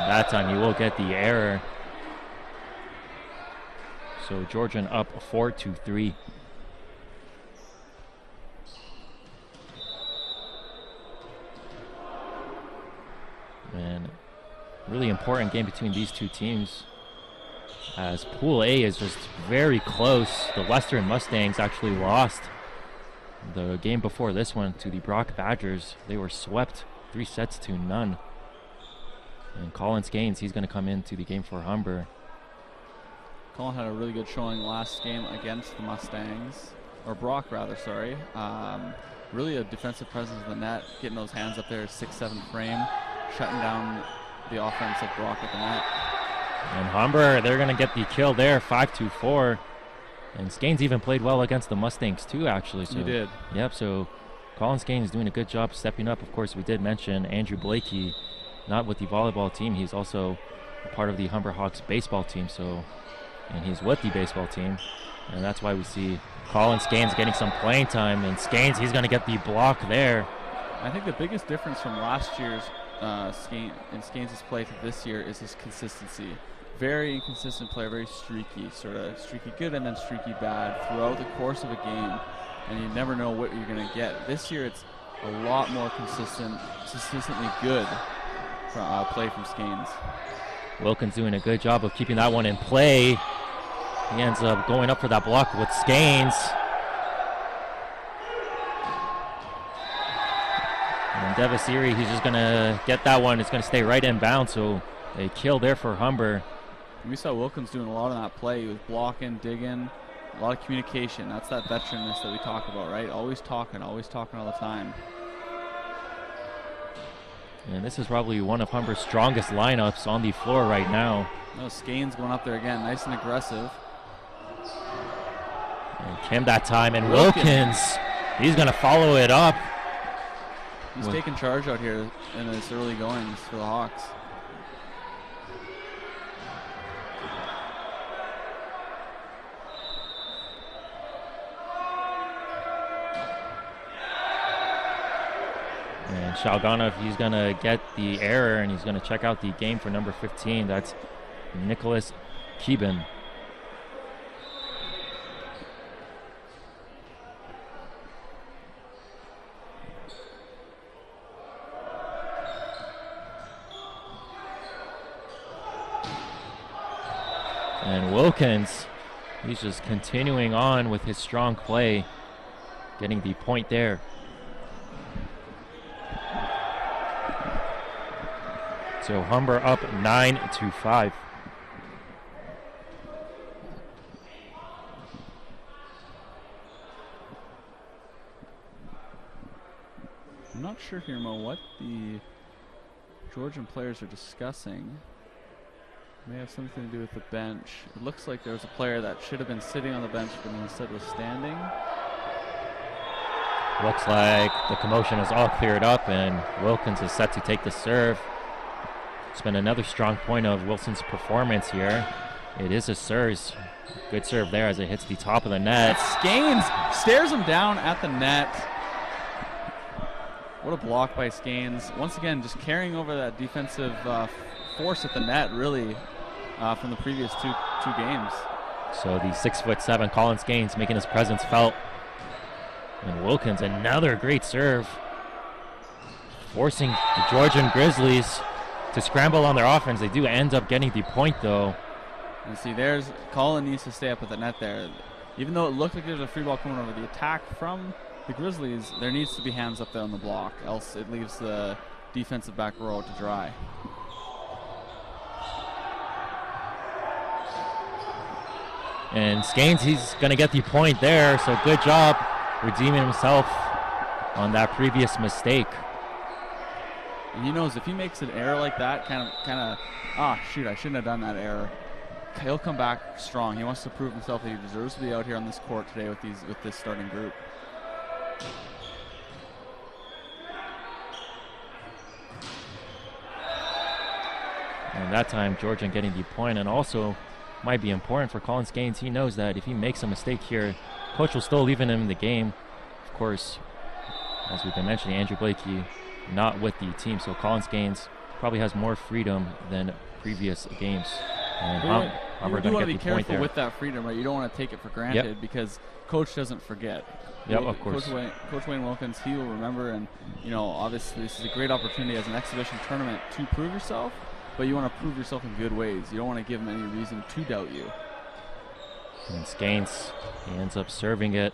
That time he will get the error. So Georgian up 4-3. And really important game between these two teams, as Pool A is just very close. The Western Mustangs actually lost the game before this one to the Brock Badgers. They were swept 3-0. And Collins Gaines, he's going to come into the game for Humber. Colin had a really good showing last game against the Mustangs, or Brock rather, sorry. Really a defensive presence in the net, getting those hands up there, 6-7 frame, shutting down the offense of Brock at the net. And Humber, they're going to get the kill there, 5-4. And Skanes even played well against the Mustangs too, actually. So, he did. Yep, so Colin Skanes doing a good job stepping up. Of course, we did mention Andrew Blakey, not with the volleyball team. He's also a part of the Humber Hawks baseball team, and he's with the baseball team. And that's why we see Colin Skanes getting some playing time. And Skanes, he's going to get the block there. I think the biggest difference from last year's Skanes' play to this year is his consistency. Very inconsistent player, very streaky, sort of streaky good and then streaky bad throughout the course of a game, and you never know what you're going to get. This year it's a lot more consistently good play from Skanes. Wilkins doing a good job of keeping that one in play. He ends up going up for that block with Skanes. And Devasiri, he's just going to get that one. It's going to stay right in bounds, so a kill there for Humber. We saw Wilkins doing a lot of that play. He was blocking, digging, a lot of communication. That's that veteranness that we talk about, right? Always talking all the time. And this is probably one of Humber's strongest lineups on the floor right now. No, Skanes going up there again, nice and aggressive. And Kim that time, and Wilkins, he's going to follow it up. He's taking charge out here in this early goings for the Hawks. And Shalganov, he's going to get the error, and he's going to check out the game for number 15. That's Nicholas Keeben. And Wilkins, he's just continuing on with his strong play, getting the point there. So Humber up 9-5. I'm not sure here, Mo, what the Georgian players are discussing. May have something to do with the bench. It looks like there's a player that should have been sitting on the bench but instead was standing. Looks like the commotion is all cleared up, and Wilkins is set to take the serve. It's been another strong point of Wilson's performance here. It is a serve. Good serve there as it hits the top of the net. Skanes stares him down at the net. What a block by Skanes. Once again, just carrying over that defensive force at the net, really, from the previous two games. So the 6'7" Colin Skanes making his presence felt. And Wilkins, another great serve, forcing the Georgian Grizzlies to scramble on their offense. They do end up getting the point, though. And see, there's Colin needs to stay up at the net there. Even though it looked like there's a free ball coming over the attack from the Grizzlies, there needs to be hands up there on the block, else it leaves the defensive back row to dry. And Skanes, he's going to get the point there, so good job redeeming himself on that previous mistake. He knows if he makes an error like that, shoot, I shouldn't have done that error. He'll come back strong. He wants to prove himself that he deserves to be out here on this court today with this starting group. And that time, Georgian getting the point, and also might be important for Colin Skanes. He knows that if he makes a mistake here, coach will still leave him in the game. Of course, as we've been mentioning, Andrew Blakey not with the team, so Colin Skanes probably has more freedom than previous games. And you do want to be careful with that freedom, right? You don't want to take it for granted, yep. because coach doesn't forget. Yep, of course. Coach Wayne Wilkins, he will remember, and obviously this is a great opportunity as an exhibition tournament to prove yourself, but you want to prove yourself in good ways. You don't want to give him any reason to doubt you. And Skanes, he ends up serving it.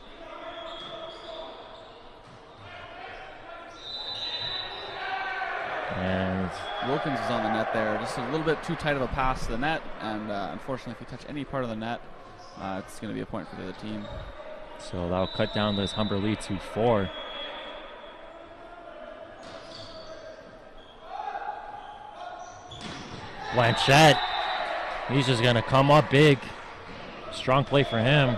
And Wilkins was on the net there, just a little bit too tight of a pass to the net, and unfortunately, if you touch any part of the net, it's going to be a point for the other team. So that'll cut down this Humber lead to 4. Blanchette, he's just going to come up big. Strong play for him.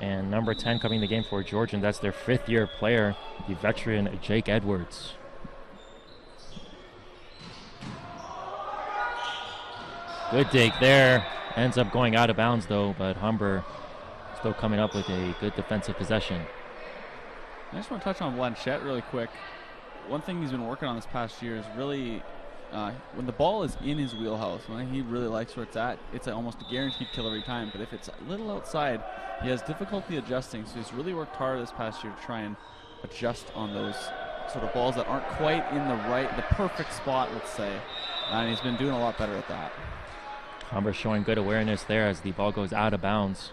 And number 10 coming in the game for Georgian, that's their 5th-year player, the veteran Jake Edwards. Good dig there. Ends up going out of bounds though, but Humber still coming up with a good defensive possession. I just want to touch on Blanchette really quick. One thing he's been working on this past year is really when the ball is in his wheelhouse, when he really likes where it's at, it's almost a guaranteed kill every time. But if it's a little outside, he has difficulty adjusting. So he's really worked hard this past year to try and adjust on those sort of balls that aren't quite in the perfect spot, let's say. And he's been doing a lot better at that. Humber showing good awareness there as the ball goes out of bounds.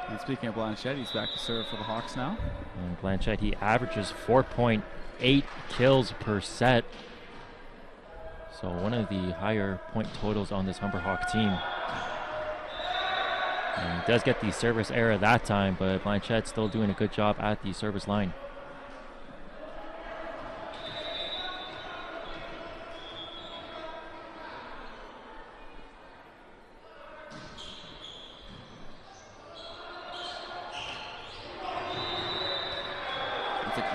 And speaking of Blanchette, he's back to serve for the Hawks now. And Blanchette, he averages 4.8 kills per set. So one of the higher point totals on this Humber Hawk team. And he does get the service error that time, but Blanchette's still doing a good job at the service line.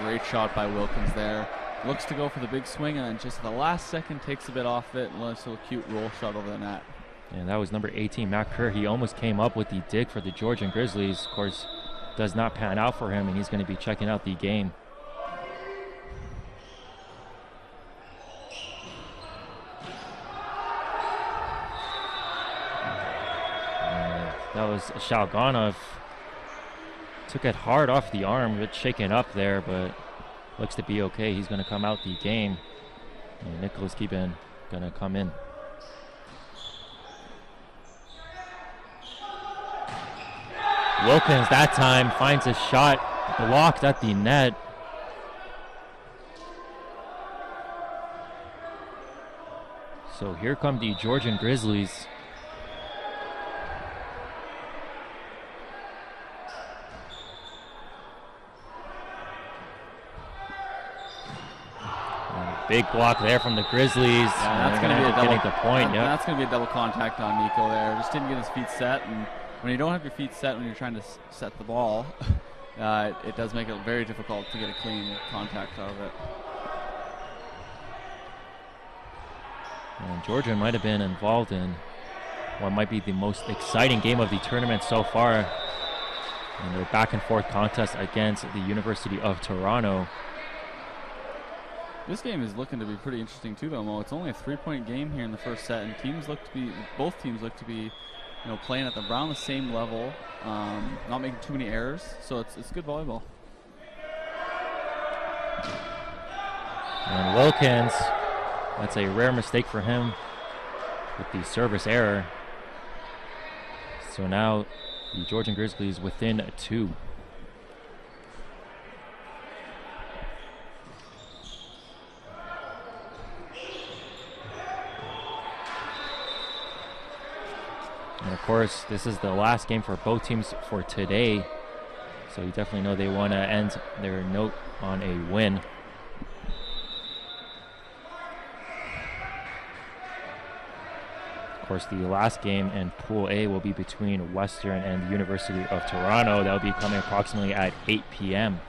Great shot by Wilkins there. Looks to go for the big swing, and then just the last second takes a bit off it, and a little cute roll shot over the net. And that was number 18, Matt Kerr. He almost came up with the dig for the Georgian Grizzlies. Of course, does not pan out for him, and he's going to be checking out the game. And that was Shalganov. Took it hard off the arm, bit shaken up there, but looks to be okay. He's going to come out the game. And Nicholas Keeban going to come in. Wilkins that time finds a shot blocked at the net. So here come the Georgian Grizzlies. Big block there from the Grizzlies. Yeah, that's going to be a double point. Yeah, that's going to be a double contact on Nico there. Just didn't get his feet set, and when you don't have your feet set when you're trying to set the ball, it does make it very difficult to get a clean contact out of it. And Georgia might have been involved in what might be the most exciting game of the tournament so far in their back and forth contest against the University of Toronto. This game is looking to be pretty interesting too, though, Mo. It's only a 3-point game here in the first set, and both teams look to be, playing at around the same level, not making too many errors. So it's good volleyball. And Wilkins, that's a rare mistake for him with the service error. So now the Georgian Grizzlies within 2. And of course, this is the last game for both teams for today. So you definitely know they want to end their note on a win. Of course, the last game in Pool A will be between Western and the University of Toronto. That will be coming approximately at 8 p.m.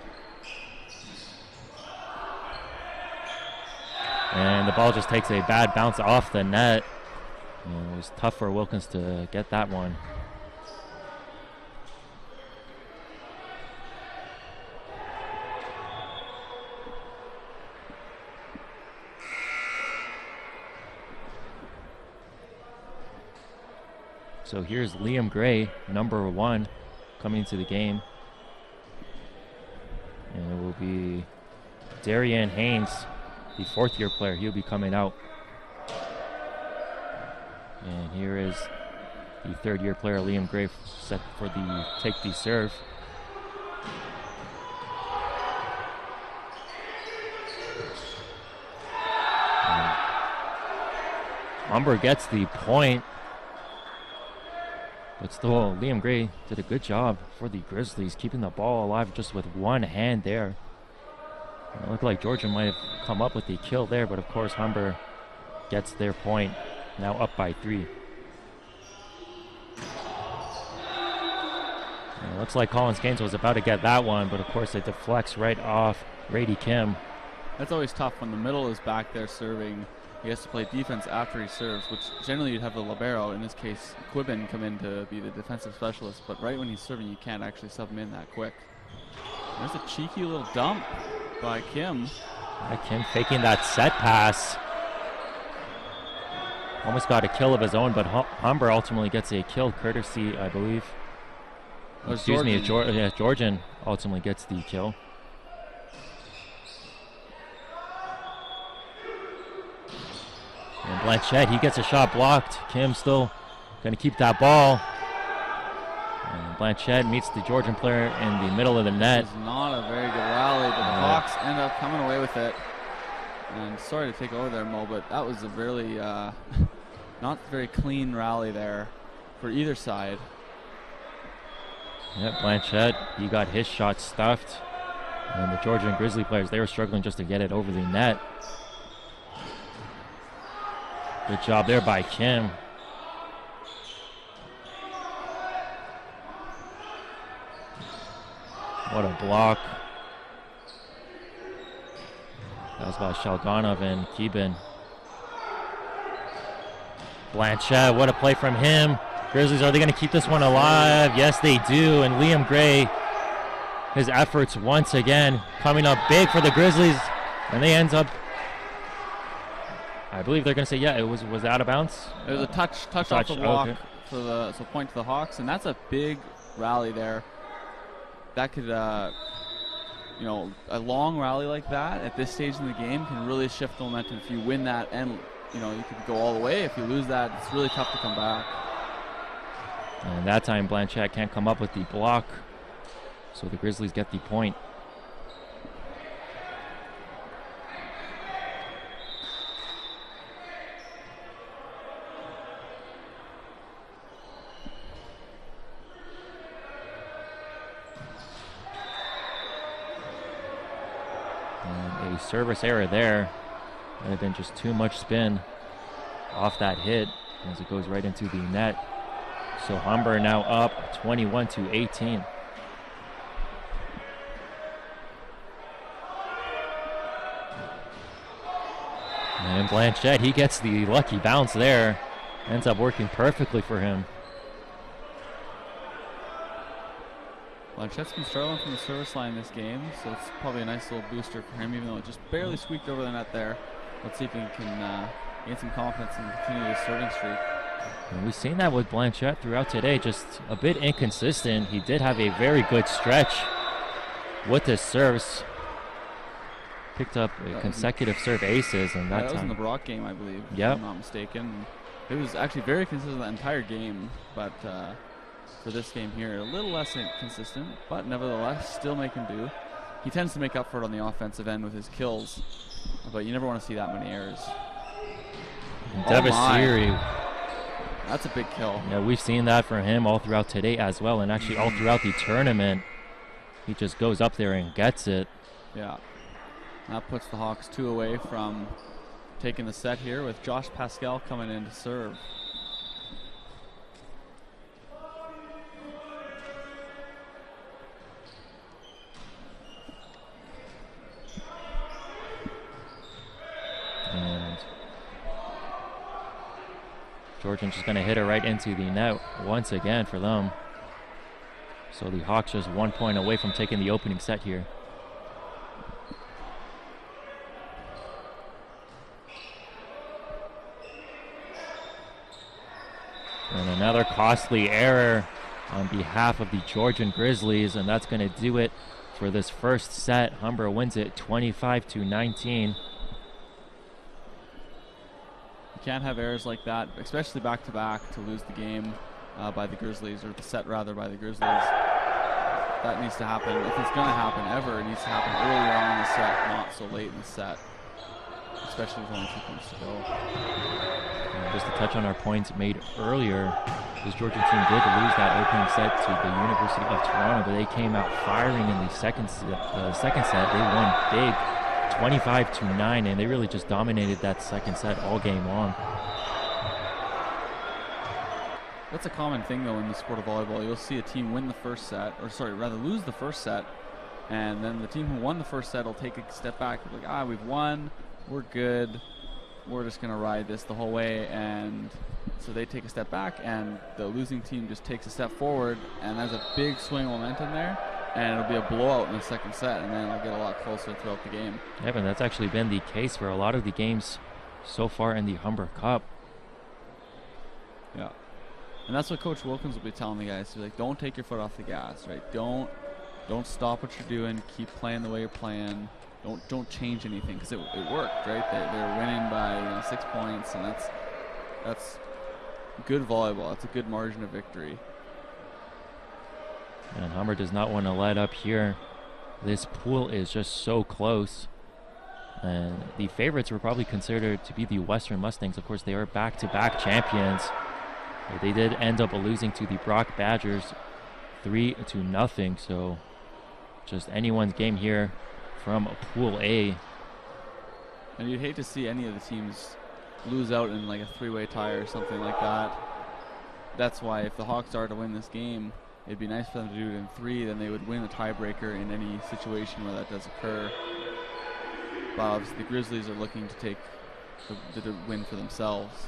And the ball just takes a bad bounce off the net. It was tough for Wilkins to get that one. So here's Liam Gray, number 1, coming into the game. And it will be Darian Haynes, the 4th-year player. He'll be coming out. And here is the 3rd-year player, Liam Gray, set for the take the serve. And Humber gets the point. But still, Liam Gray did a good job for the Grizzlies, keeping the ball alive just with one hand there. It looked like Georgian might have come up with the kill there, but of course Humber gets their point, now up by 3. And it looks like Collins Gaines was about to get that one, but of course it deflects right off Grady Kim. That's always tough when the middle is back there serving. He has to play defense after he serves, which generally you'd have the libero, in this case Quibbin, come in to be the defensive specialist, but right when he's serving you can't actually sub him in that quick. There's a cheeky little dump by Kim. Yeah, Kim faking that set pass. Almost got a kill of his own, but Humber ultimately gets a kill courtesy, I believe. Excuse me, Georgian ultimately gets the kill. And Blanchette, he gets a shot blocked. Kim still going to keep that ball. And Blanchette meets the Georgian player in the middle of the net. It's not a very good rally, but the Hawks end up coming away with it. And sorry to take over there, Mo, but that was a really not very clean rally there for either side. Yeah, Blanchette, he got his shot stuffed. And the Georgian Grizzly players, they were struggling just to get it over the net. Good job there by Kim. What a block. That was by Shalganov and Keeban. Blanchette, what a play from him. Grizzlies, are they going to keep this one alive? Yes, they do. And Liam Gray, his efforts once again coming up big for the Grizzlies. And they end up, I believe they're going to say, yeah, it was out of bounds. It was a touch off the walk for the point to the Hawks, and that's a big rally there. That could, you know, a long rally like that at this stage in the game can really shift the momentum. If you win that, and you know, you could go all the way. If you lose that, it's really tough to come back. And that time, Blanchette can't come up with the block, so the Grizzlies get the point. And a service error there. Might have been just too much spin off that hit as it goes right into the net. So Humber now up 21-18. And Blanchette, he gets the lucky bounce there. Ends up working perfectly for him. Blanchette's been struggling from the service line this game, so it's probably a nice little booster for him, even though it just barely squeaked over the net there. Let's see if he can gain some confidence and continue his serving streak. And we've seen that with Blanchette throughout today, just a bit inconsistent. He did have a very good stretch with his serves. Picked up consecutive serve aces, and that was time in the Brock game, I believe, if yep. I'm not mistaken. It was actually very consistent the entire game, but for this game here, a little less consistent, but nevertheless, still making do. He tends to make up for it on the offensive end with his kills, but you never want to see that many errors. Devasiri. That's a big kill. Yeah, we've seen that from him all throughout today as well, and actually all throughout the tournament. He just goes up there and gets it. Yeah. That puts the Hawks 2 away from taking the set here with Josh Pascal coming in to serve. And Georgian just going to hit it right into the net once again for them. So the Hawks just 1 point away from taking the opening set here. And another costly error on behalf of the Georgian Grizzlies, and that's going to do it for this first set. Humber wins it 25-19. You can't have errors like that, especially back-to-back, to lose the game by the Grizzlies, or the set rather by the Grizzlies. That needs to happen. If it's going to happen ever, it needs to happen earlier on in the set, not so late in the set, especially with only 2 points to go. Just to touch on our points made earlier, this Georgian team did lose that opening set to the University of Toronto, but they came out firing in the second set. They won big, 25-9, and they really just dominated that second set all game long. That's a common thing, though, in the sport of volleyball. You'll see a team win the first set, or sorry, rather lose the first set, and then the team who won the first set will take a step back, like, we've won, we're good, we're just going to ride this the whole way. And so they take a step back, and the losing team just takes a step forward, and there's a big swing of momentum there, and it'll be a blowout in the second set, and then it'll get a lot closer throughout the game. Yeah, but that's actually been the case for a lot of the games so far in the Humber Cup. Yeah. And that's what Coach Wilkins will be telling the guys. He's like, don't take your foot off the gas, right? Don't stop what you're doing. Keep playing the way you're playing. Don't change anything, because it worked, right? They're winning by 6 points, and that's good volleyball. That's a good margin of victory. And Humber does not want to let up here. This pool is just so close. And the favorites were probably considered to be the Western Mustangs. Of course, they are back-to-back champions. But they did end up losing to the Brock Badgers 3-0. So just anyone's game here from Pool A. And you'd hate to see any of the teams lose out in like a three-way tie or something like that. That's why if the Hawks are to win this game, it'd be nice for them to do it in 3, then they would win a tiebreaker in any situation where that does occur. But obviously the Grizzlies are looking to take the win for themselves.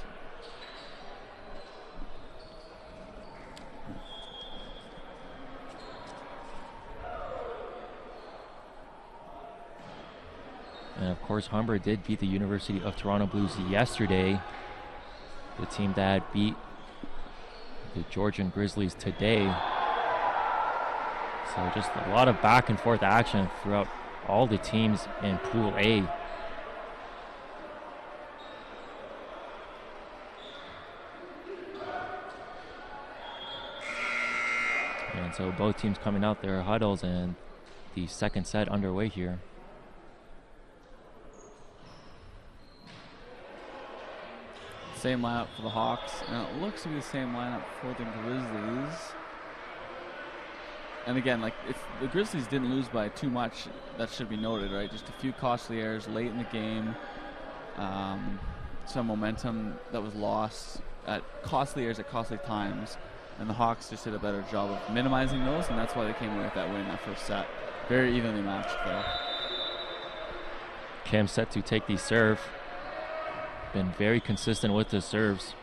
And of course, Humber did beat the University of Toronto Blues yesterday, the team that beat the Georgian Grizzlies today. So just a lot of back and forth action throughout all the teams in Pool A. And so both teams coming out their huddles, and the second set underway here. Same lineup for the Hawks, and it looks to be the same lineup for the Grizzlies. And again, like, if the Grizzlies didn't lose by too much, that should be noted, right? Just a few costly errors late in the game, some momentum that was lost at costly errors at costly times, and the Hawks just did a better job of minimizing those, and that's why they came away with that win in that first set. Very evenly matched, though. Kim set to take the serve. Been very consistent with the serves.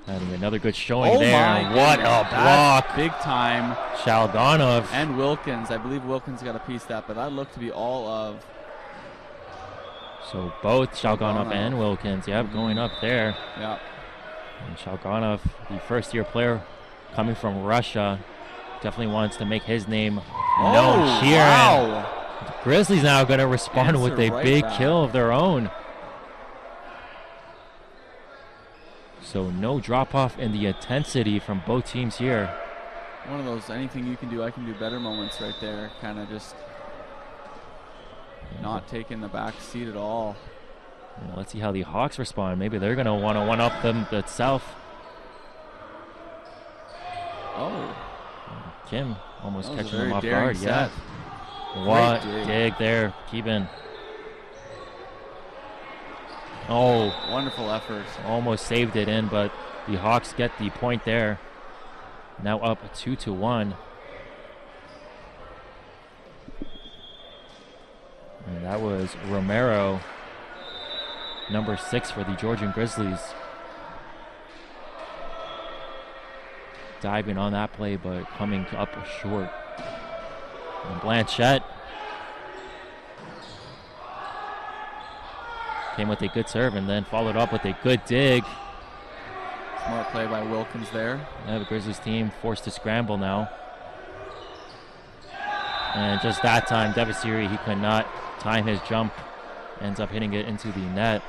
Having another good showing there. What a block. Big time. Shalganov. And Wilkins. I believe Wilkins got a piece of that, but that looked to be all of. So both Shalganov and Wilkins, going up there. Yeah. And Shalganov, the first-year player coming from Russia, definitely wants to make his name known here. Wow. And the Grizzlies now going to respond with a big kill of their own. So no drop-off in the intensity from both teams here. One of those anything you can do, I can do better moments right there. Kind of just not taking the back seat at all. Well, let's see how the Hawks respond. Maybe they're going to want to one-up them themselves. Oh. Kim almost catching them off guard. Set. Yeah. What dig there, Keeban. Oh, wonderful effort. Almost saved it in, but the Hawks get the point there. Now up 2-1. And that was Romero, number 6 for the Georgian Grizzlies. diving on that play, but coming up short. And Blanchette came with a good serve and then followed up with a good dig. Smart play by Wilkins there. Yeah, the Grizzlies team forced to scramble now. And just that time, Devasiri, he could not time his jump. Ends up hitting it into the net.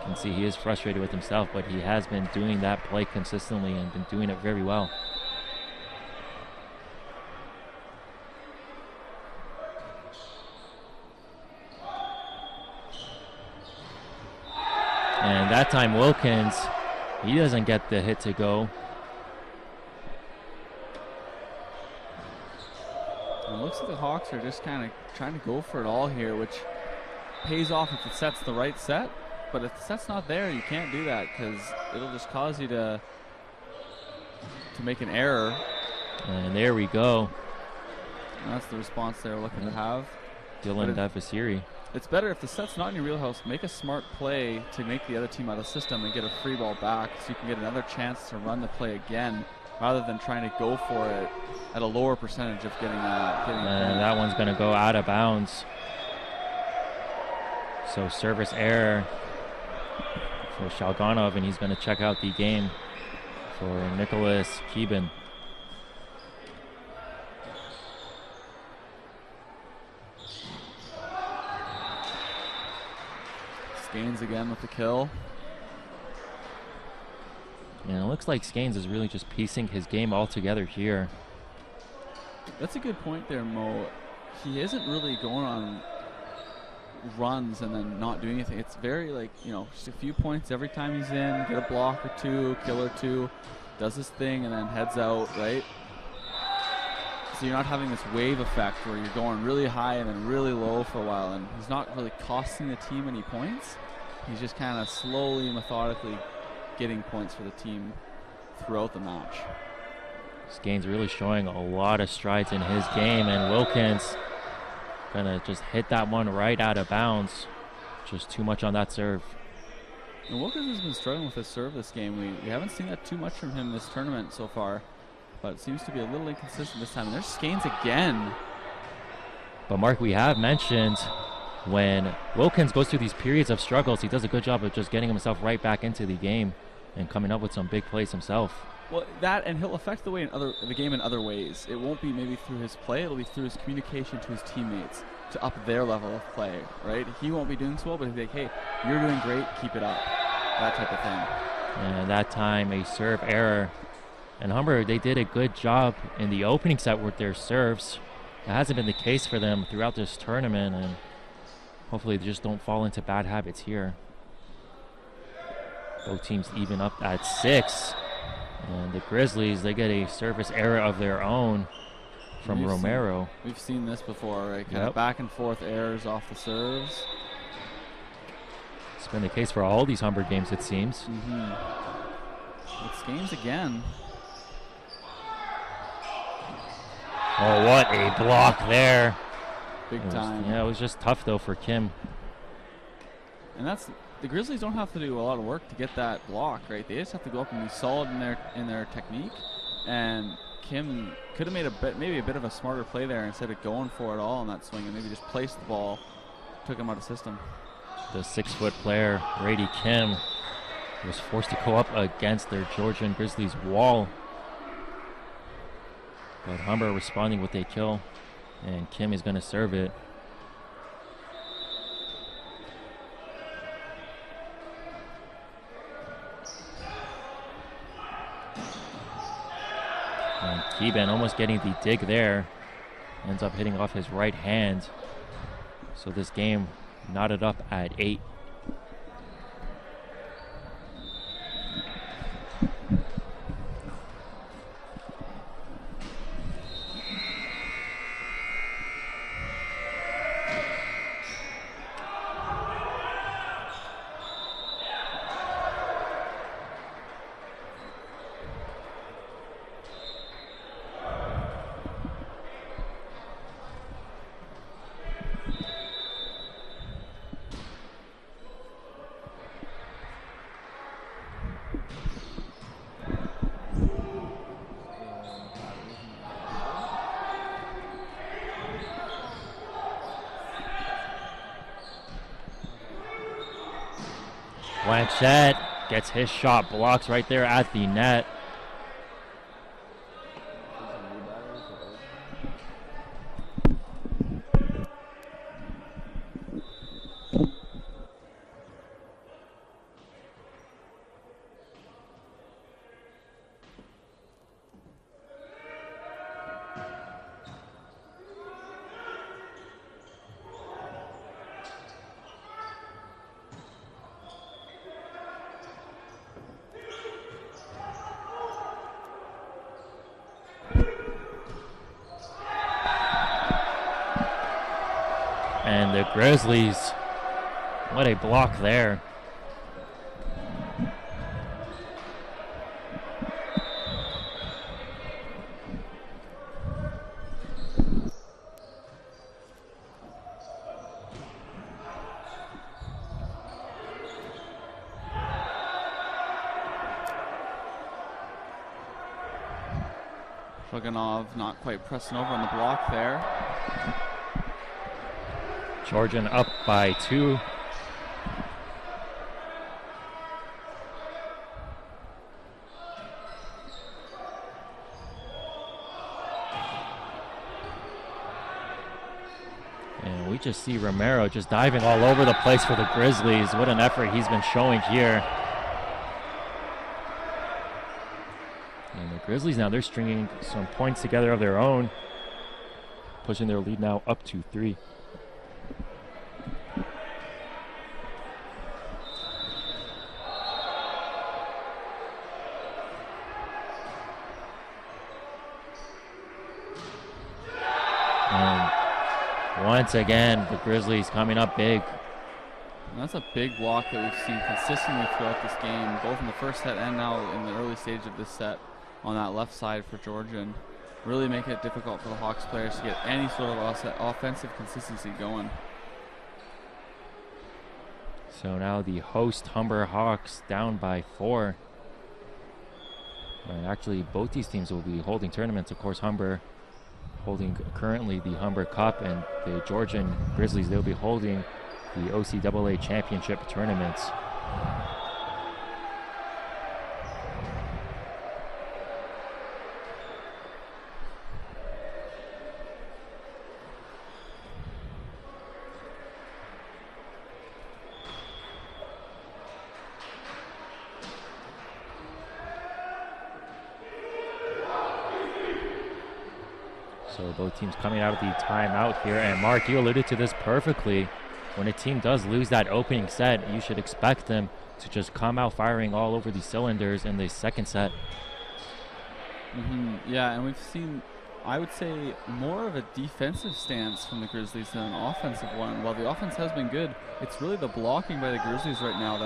You can see he is frustrated with himself, but he has been doing that play consistently and been doing it very well. And that time Wilkins, he doesn't get the hit to go. It looks like the Hawks are just kind of trying to go for it all here, which pays off if the set's the right set. But if the set's not there, you can't do that because it'll just cause you to make an error. And there we go. And that's the response they're looking to have. Dylan Devasiri. It's better if the set's not in your wheelhouse, make a smart play to make the other team out of the system and get a free ball back so you can get another chance to run the play again rather than trying to go for it at a lower percentage of getting and that one's going to go out of bounds. So service error for Shalganov, and he's going to check out the game for Nicholas Keeben. Skanes again with the kill. And it looks like Skanes is really just piecing his game all together here. That's a good point there, Mo. He isn't really going on runs and then not doing anything. It's very just a few points every time he's in, get a block or two, kill or two, does his thing and then heads out, right? So you're not having this wave effect where you're going really high and then really low for a while, and he's not really costing the team any points. He's just kind of slowly, methodically getting points for the team throughout the match. Skanes really showing a lot of strides in his game, and Wilkins gonna just hit that one right out of bounds. Just too much on that serve. And Wilkins has been struggling with his serve this game. We haven't seen that too much from him this tournament so far, but it seems to be a little inconsistent this time. And there's Skanes again. But Mark, we have mentioned when Wilkins goes through these periods of struggles, he does a good job of just getting himself right back into the game and coming up with some big plays himself. Well, that, and he'll affect the game in other ways. It won't be maybe through his play, it'll be through his communication to his teammates to up their level of play, right? He won't be doing so well, but he'll be like, hey, you're doing great, keep it up. That type of thing. And that time, a serve error. And Humber, they did a good job in the opening set with their serves. That hasn't been the case for them throughout this tournament, and hopefully they just don't fall into bad habits here. Both teams even up at 6. And the Grizzlies, they get a service error of their own from Romero. We've seen this before, right? Kind of back and forth errors off the serves. It's been the case for all these Humber games, it seems. It's Skanes again. Oh, what a block there. Big time. Yeah, it was just tough, though, for Kim. And the Grizzlies don't have to do a lot of work to get that block, right? They just have to go up and be solid in their technique. And Kim could have made maybe a bit of a smarter play there instead of going for it all on that swing and maybe just placed the ball, took him out of system. The 6-foot player, Brady Kim, was forced to go up against their Georgian Grizzlies wall. But Humber responding with a kill, and Kim is going to serve it. And Keeben almost getting the dig there. Ends up hitting off his right hand. So this game knotted up at 8. Blanchette gets his shot blocked right there at the net. And the Grizzlies, what a block there. Shuganov not quite pressing over on the block there. Georgian up by 2. And we just see Romero just diving all over the place for the Grizzlies. What an effort he's been showing here. And the Grizzlies now, they're stringing some points together of their own, pushing their lead now up to 3. Once again, the Grizzlies coming up big. And that's a big block that we've seen consistently throughout this game, both in the first set and now in the early stage of this set on that left side for Georgian. Really making it difficult for the Hawks players to get any sort of offensive consistency going. So now the host Humber Hawks down by 4. And actually, both these teams will be holding tournaments. Of course, Humber holding currently the Humber Cup, and the Georgian Grizzlies, they'll be holding the OCAA Championship tournaments. So both teams coming out of the timeout here. And Mark, you alluded to this perfectly. When a team does lose that opening set, you should expect them to just come out firing all over the cylinders in the second set. Yeah, and we've seen, I would say, more of a defensive stance from the Grizzlies than an offensive one. While the offense has been good, it's really the blocking by the Grizzlies right now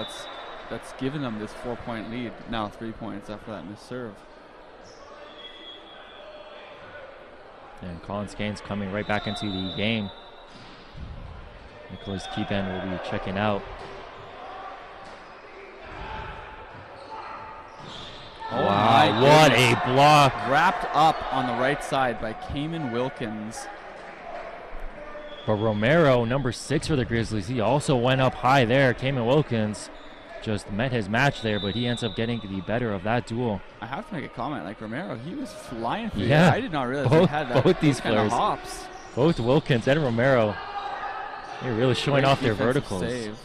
that's given them this 4-point lead. Now 3 points after that missed serve. And Colin Skane's coming right back into the game. Nicholas Keeban will be checking out. Oh wow, what a block. Wrapped up on the right side by Cayman Wilkins. But Romero, number 6 for the Grizzlies, he also went up high there. Cayman Wilkins just met his match there, but he ends up getting the better of that duel. I have to make a comment, like Romero, he was flying through. Yeah, I did not realize he had that, both these kind players, of hops. Both Wilkins and Romero, they're really showing off their verticals. Save.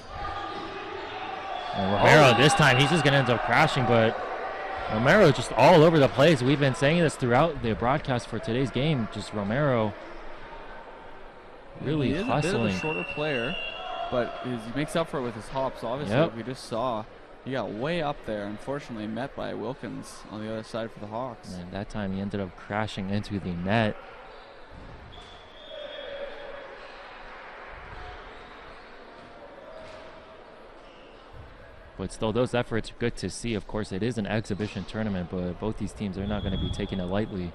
And Romero, this time, he's just going to end up crashing, but Romero just all over the place. We've been saying this throughout the broadcast for today's game. Just Romero really hustling. He is a bit of a shorter player, but he makes up for it with his hops. Obviously, like we just saw, he got way up there. Unfortunately, met by Wilkins on the other side for the Hawks. And that time, he ended up crashing into the net. But still, those efforts are good to see. Of course, it is an exhibition tournament, but both these teams are not going to be taking it lightly.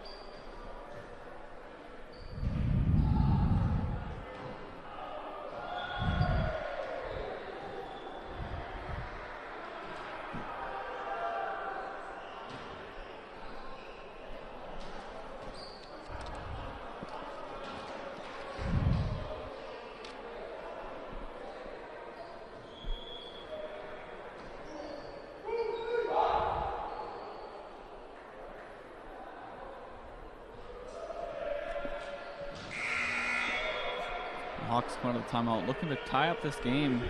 Hawks come out of the timeout, looking to tie up this game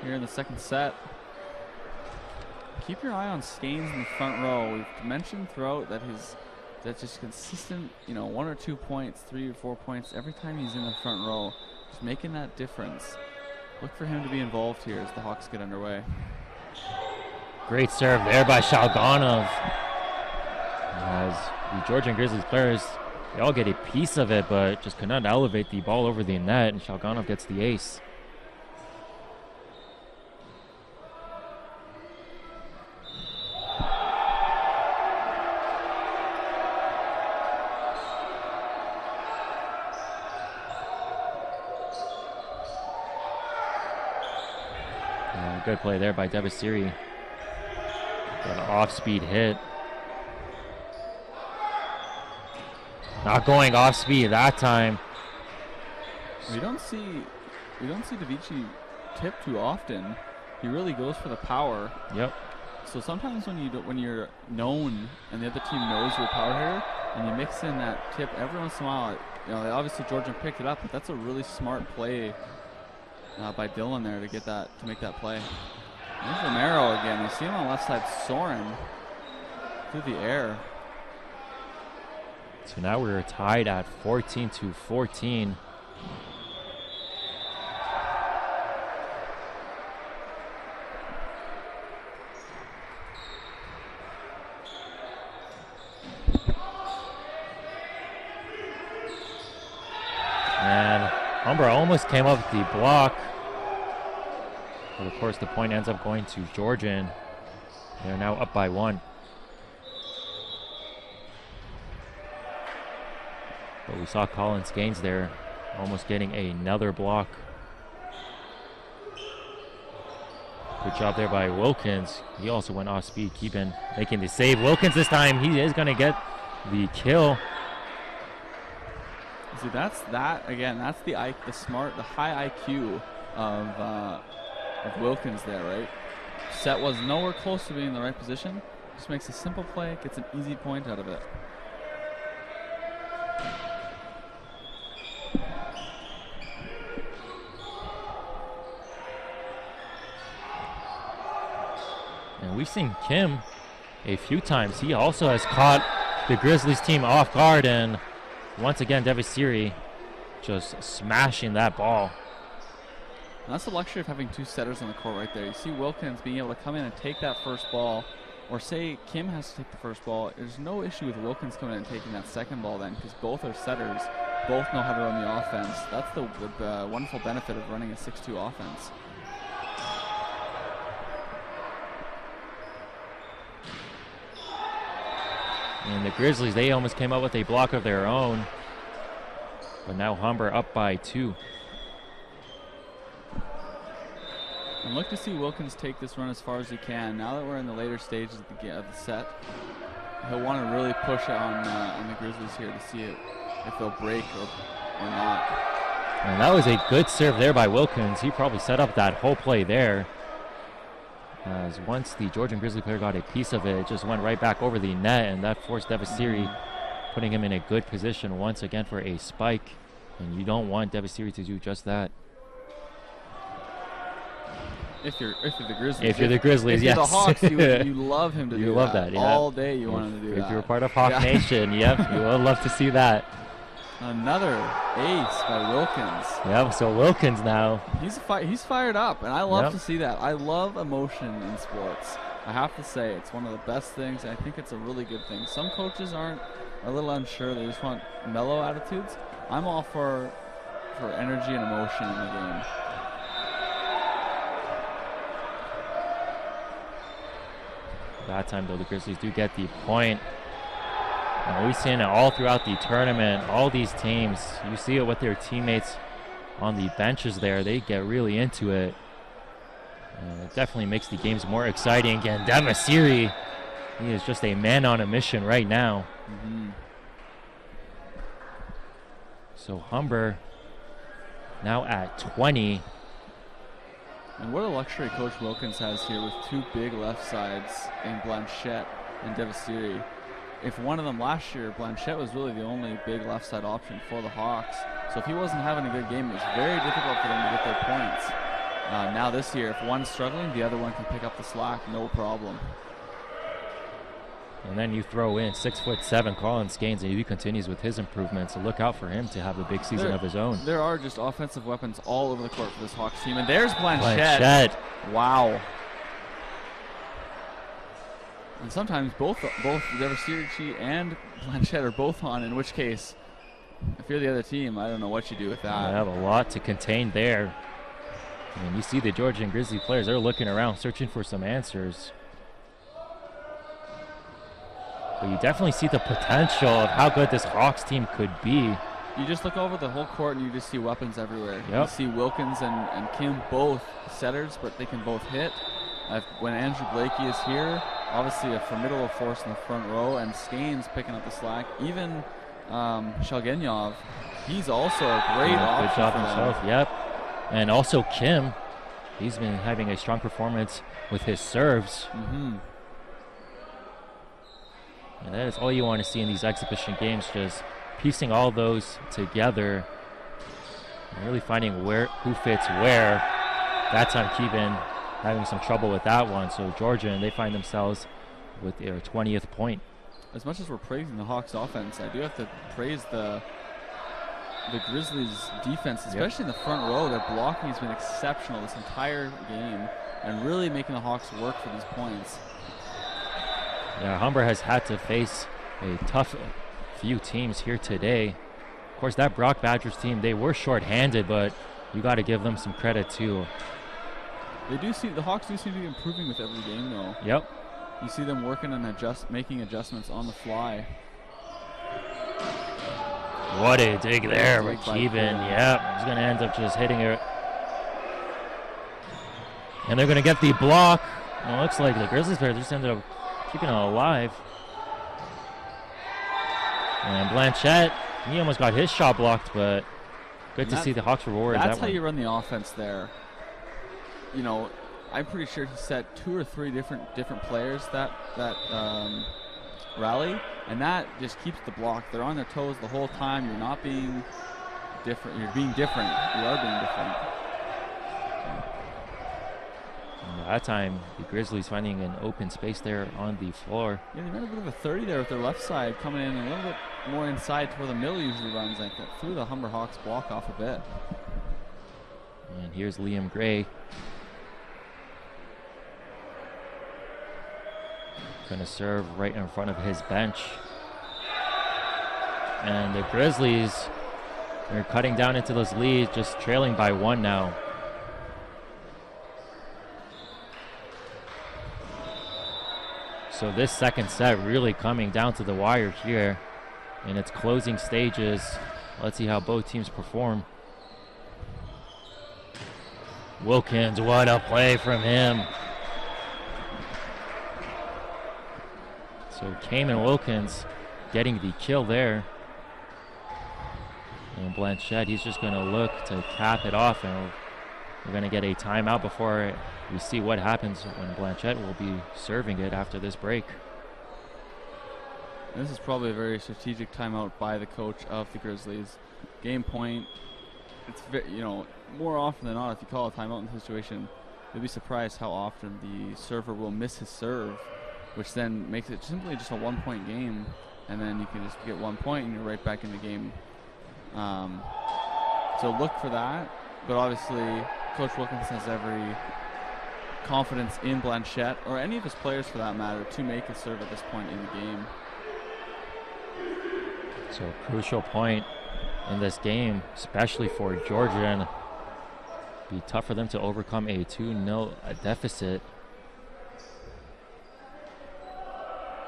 here in the second set. Keep your eye on Skanes in the front row. We've mentioned throughout that that's just consistent, 1 or 2 points, 3 or 4 points every time he's in the front row. Just making that difference. Look for him to be involved here as the Hawks get underway. Great serve there by Shalganov. As the Georgian Grizzlies players, they all get a piece of it, but just could not elevate the ball over the net, and Shalganov gets the ace. Good play there by Devasiri. Got an off-speed hit. Not going off-speed that time. We don't see Davici tip too often. He really goes for the power. Yep. So sometimes when you're known and the other team knows you're a power hitter, and you mix in that tip every once in a while, obviously Georgian picked it up, but that's a really smart play by Dylan there to make that play. There's Romero again. You see him on the left side soaring through the air. So now we're tied at 14-14. And Humber almost came up with the block. But of course the point ends up going to Georgian. They're now up by 1. But we saw Colin Skanes there almost getting another block. Good job there by Wilkins. He also went off speed, making the save. Wilkins this time, he is going to get the kill. See, that's the high IQ of Wilkins there, right? Set was nowhere close to being in the right position. Just makes a simple play, gets an easy point out of it. And we've seen Kim a few times. He also has caught the Grizzlies team off guard, and once again, Devasiri just smashing that ball. And that's the luxury of having 2 setters on the court right there. You see Wilkins being able to come in and take that first ball, or say Kim has to take the first ball. There's no issue with Wilkins coming in and taking that second ball then, because both are setters, both know how to run the offense. That's the wonderful benefit of running a 6-2 offense. And the Grizzlies, they almost came up with a block of their own. But now Humber up by 2. And look to see Wilkins take this run as far as he can. Now that we're in the later stages of the set, he'll want to really push on the Grizzlies here to see if they'll break or not. And that was a good serve there by Wilkins. He probably set up that whole play there. As once the Georgian Grizzly player got a piece of it, it just went right back over the net, and that forced Devasiri, putting him in a good position once again for a spike. And you don't want Devasiri to do just that. If you're the Grizzlies. If you're the Grizzlies, yes. yes. If you're the Hawks, you love him to do that. You love that, yeah. All day you want him to do that. If you're part of Hawk Nation, yep, you will love to see that. Another ace by Wilkins. Yep, so Wilkins now. He's fired up, and I love to see that. I love emotion in sports. I have to say, it's one of the best things, and I think it's a really good thing. Some coaches are a little unsure. They just want mellow attitudes. I'm all for energy and emotion in the game. That time, though, the Grizzlies do get the point. And we've seen it all throughout the tournament. All these teams, you see it with their teammates on the benches there. They get really into it. And it definitely makes the games more exciting. Again, Devasiri, he is just a man on a mission right now. So Humber now at 20. And what a luxury Coach Wilkins has here with 2 big left sides in Blanchette and Devasiri. If one of them last year, Blanchette was really the only big left side option for the Hawks. So if he wasn't having a good game, it was very difficult for them to get their points. Now this year, if one's struggling, the other one can pick up the slack, no problem. And then you throw in 6'7" Colin Skanes, and he continues with his improvements. So look out for him to have a big season of his own. There are just offensive weapons all over the court for this Hawks team. And there's Blanchette. Wow. And sometimes both Deversici and Blanchette are both on, in which case, if you're the other team, I don't know what you do with that. I have a lot to contain there. And you see the Georgian Grizzly players, they're looking around, searching for some answers. But you definitely see the potential of how good this Hawks team could be. You just look over the whole court and you just see weapons everywhere. Yep. You see Wilkins and Kim both setters, but they can both hit. When Andrew Blakey is here, obviously a formidable force in the front row, and Skanes picking up the slack. Even Shalgenyov, he's also a great option. Good job for himself, them. yep. And also Kim, he's been having a strong performance with his serves. Mm-hmm. And that is all you want to see in these exhibition games, just piecing all those together and really finding who fits where. That time Keeban having some trouble with that one. So Georgian, they find themselves with their 20th point. As much as we're praising the Hawks offense, I do have to praise the Grizzlies defense, especially in the front row. Their blocking has been exceptional this entire game and really making the Hawks work for these points. Yeah, Humber has had to face a tough few teams here today. Of course, that Brock Badgers team, they were short-handed, but you got to give them some credit too. The Hawks do seem to be improving with every game, though. Yep. You see them working and making adjustments on the fly. What a dig there by Keeban. Yep, he's going to end up just hitting it. And they're going to get the block. Well, it looks like the Grizzlies player just ended up keeping it alive. And Blanchette, he almost got his shot blocked, but good to see the Hawks rewarded that one. That's how you run the offense there. You know, I'm pretty sure he set 2 or 3 different players that rally, and that just keeps the block. They're on their toes the whole time. You're not being different. You're being different. You are being different. And that time, the Grizzlies finding an open space there on the floor. Yeah, they ran a bit of a 30 there with their left side, coming in a little bit more inside to where the middle usually runs. Like that threw the Humber Hawks block off a bit. And here's Liam Gray. Going to serve right in front of his bench. And the Grizzlies are cutting down into those leads, just trailing by 1 now. So this second set really coming down to the wire here in its closing stages. Let's see how both teams perform. Wilkins, what a play from him. So Kamen Wilkins getting the kill there. And Blanchette, he's just going to look to cap it off, and we're going to get a timeout before we see what happens when Blanchette will be serving it after this break. This is probably a very strategic timeout by the coach of the Grizzlies. Game point. It's more often than not, if you call a timeout in this situation, you'll be surprised how often the server will miss his serve, which then makes it simply just a 1-point game, and then you can just get 1 point and you're right back in the game. So look for that, but obviously Coach Wilkins has every confidence in Blanchette, or any of his players for that matter, to make a serve at this point in the game. So a crucial point in this game, especially for Georgian. Be tough for them to overcome a 2-0 deficit.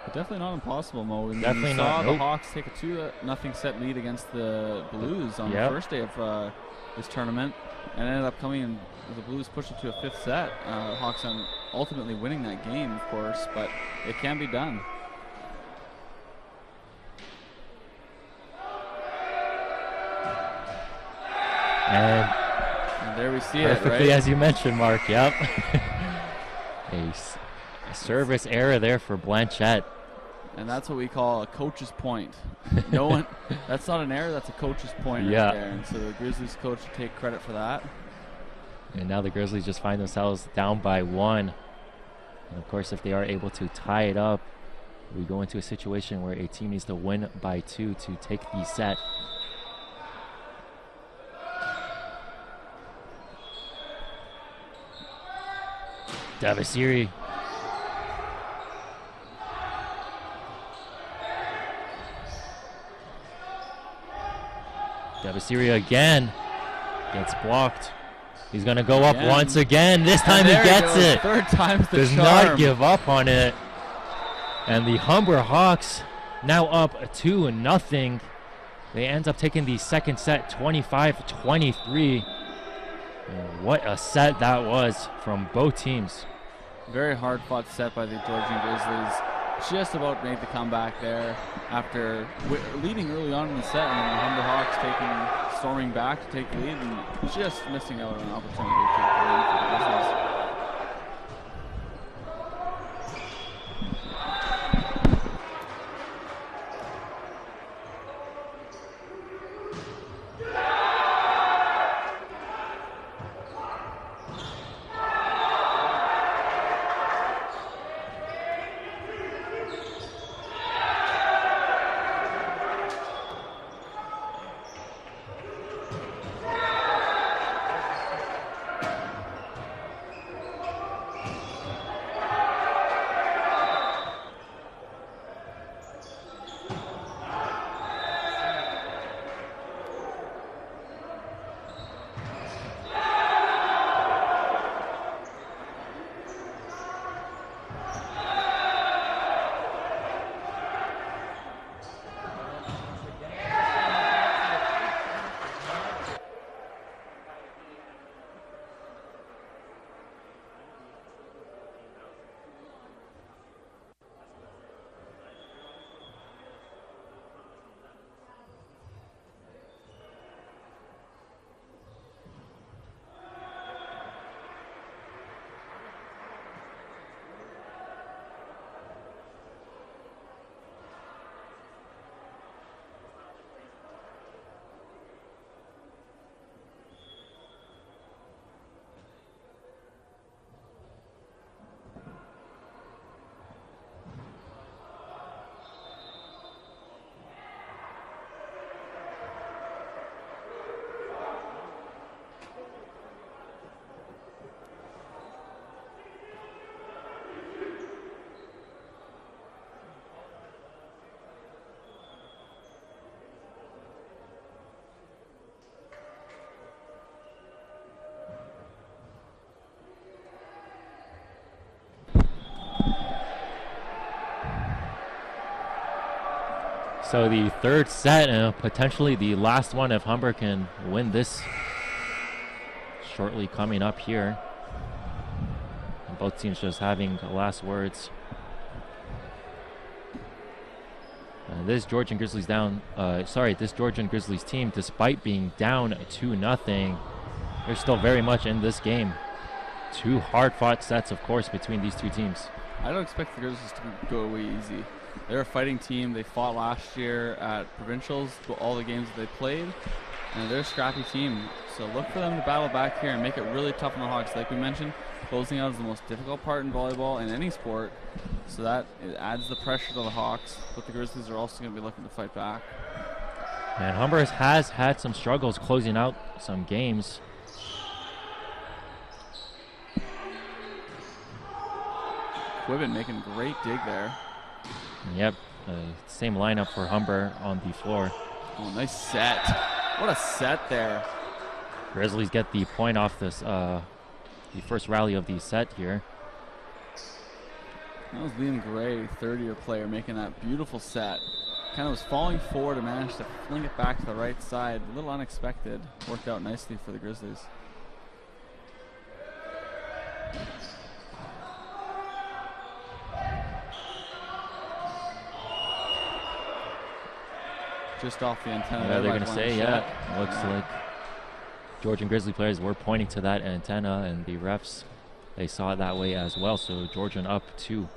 But definitely not impossible, Mo. Definitely we saw not. The Hawks take a 2-0 set lead against the Blues on the first day of this tournament, and ended up coming in. The Blues pushed it to a 5th set. Hawks ultimately winning that game, of course, but it can be done. And there we see it, Perfectly right? as you mentioned, Mark. Yep. a service error there for Blanchette. And that's what we call a coach's point. No one, that's not an error, that's a coach's point Yeah. right there. And so the Grizzlies coach will take credit for that. And now the Grizzlies just find themselves down by 1. And of course, if they are able to tie it up, we go into a situation where a team needs to win by 2 to take the set. Davasiri. Davasiri again gets blocked. He's going to go up once again. This time he gets it. Third time's the Does charm. not give up on it. And the Humber Hawks now up 2-0. They end up taking the second set 25-23. What a set that was from both teams. Very hard fought set by the Georgian Grizzlies. Just about made the comeback there after leading early on in the set, and then the Humber Hawks storming back to take the lead and just missing out on an opportunity to take the lead for the Grizzlies. So the third set, and potentially the last one if Humber can win this, shortly coming up here. And both teams just having the last words. This Georgian Grizzlies this Georgian Grizzlies team, despite being down 2-0, they're still very much in this game. 2 hard-fought sets, of course, between these two teams. I don't expect the Grizzlies to go away easy. They're a fighting team. They fought last year at Provincials, all the games that they played, and they're a scrappy team. So look for them to battle back here and make it really tough on the Hawks. Like we mentioned, closing out is the most difficult part in volleyball and any sport. So that it adds the pressure to the Hawks, but the Grizzlies are also going to be looking to fight back. And Humber has had some struggles closing out some games. Quibbin making a great dig there. Yep, same lineup for Humber on the floor. Oh, nice set. What a set there. Grizzlies get the point off this, the first rally of the set here. That was Liam Gray, third-year player, making that beautiful set. Kind of was falling forward and managed to fling it back to the right side. A little unexpected. Worked out nicely for the Grizzlies. Just off the antenna. Yeah, they're going to say, looks like Georgian Grizzly players were pointing to that antenna, and the refs, they saw it that way as well. So Georgian up 2.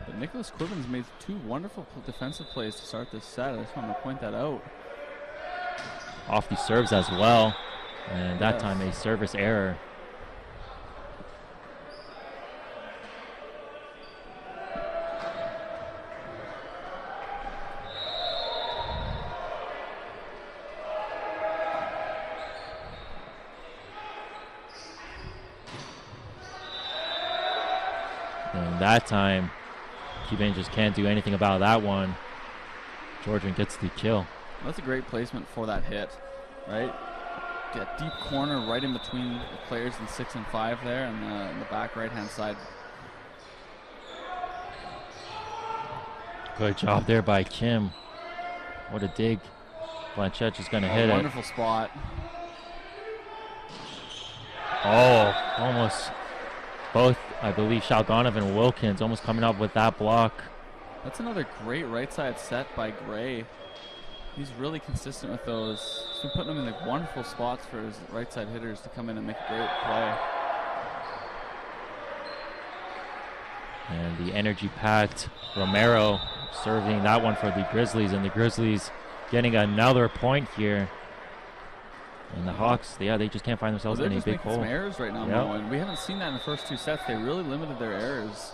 But Nicholas Quivens made 2 wonderful defensive plays to start this set. I just wanted to point that out. Off the serves as well. And that time a service error. And that time, Cuban just can't do anything about that one. Georgian gets the kill. That's a great placement for that hit, right? Get deep corner right in between the players in 6 and 5 there, and in the back right-hand side. Good job there by Kim. What a dig. Blanchette just going to hit it. Wonderful spot. Oh, almost both, I believe, Shalganov and Wilkins almost coming up with that block. That's another great right side set by Gray. He's really consistent with those. He's been putting them in the wonderful spots for his right side hitters to come in and make a great play. And the energy-packed Romero serving that one for the Grizzlies, and the Grizzlies getting another point here. And the Hawks, they just can't find themselves in a big hole. They're just making some errors right now, Mo, and we haven't seen that in the first 2 sets. They really limited their errors,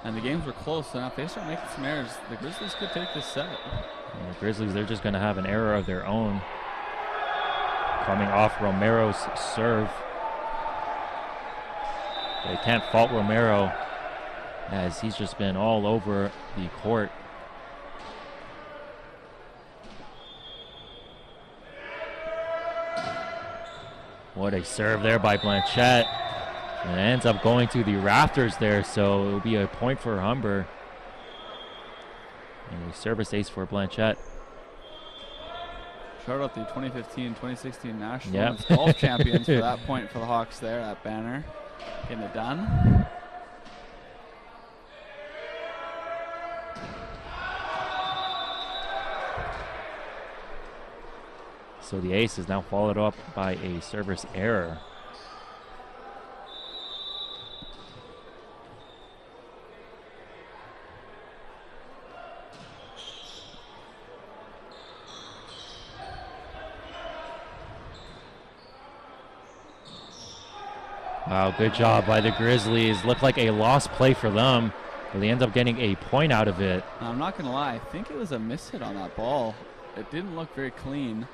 and the games were close. So now if they start making some errors, the Grizzlies could take this set. And the Grizzlies, they're just going to have an error of their own coming off Romero's serve. They can't fault Romero, as he's just been all over the court. What a serve there by Blanchette. And it ends up going to the rafters there, so it will be a point for Humber. And a service ace for Blanchette. Shout out the 2015-2016 National Golf Champions for that point for the Hawks there, that banner. Getting it done. So the ace is now followed up by a service error. Wow, good job by the Grizzlies. Looked like a lost play for them, but they end up getting a point out of it. Now, I'm not going to lie. I think it was a miss hit on that ball. It didn't look very clean.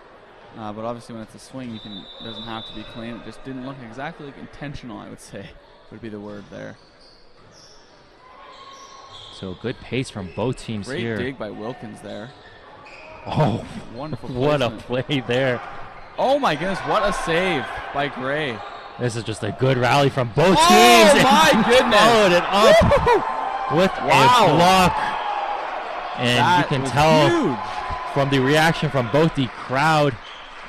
But obviously when it's a swing, it doesn't have to be clean. It just didn't look exactly like intentional, I would say, would be the word there. So good pace from both teams here. Great dig by Wilkins there. Oh, wonderful what a placement. play there. Oh my goodness, what a save by Gray. This is just a good rally from both teams. Oh my goodness. Followed it up with a block. And that you can tell huge from the reaction from both the crowd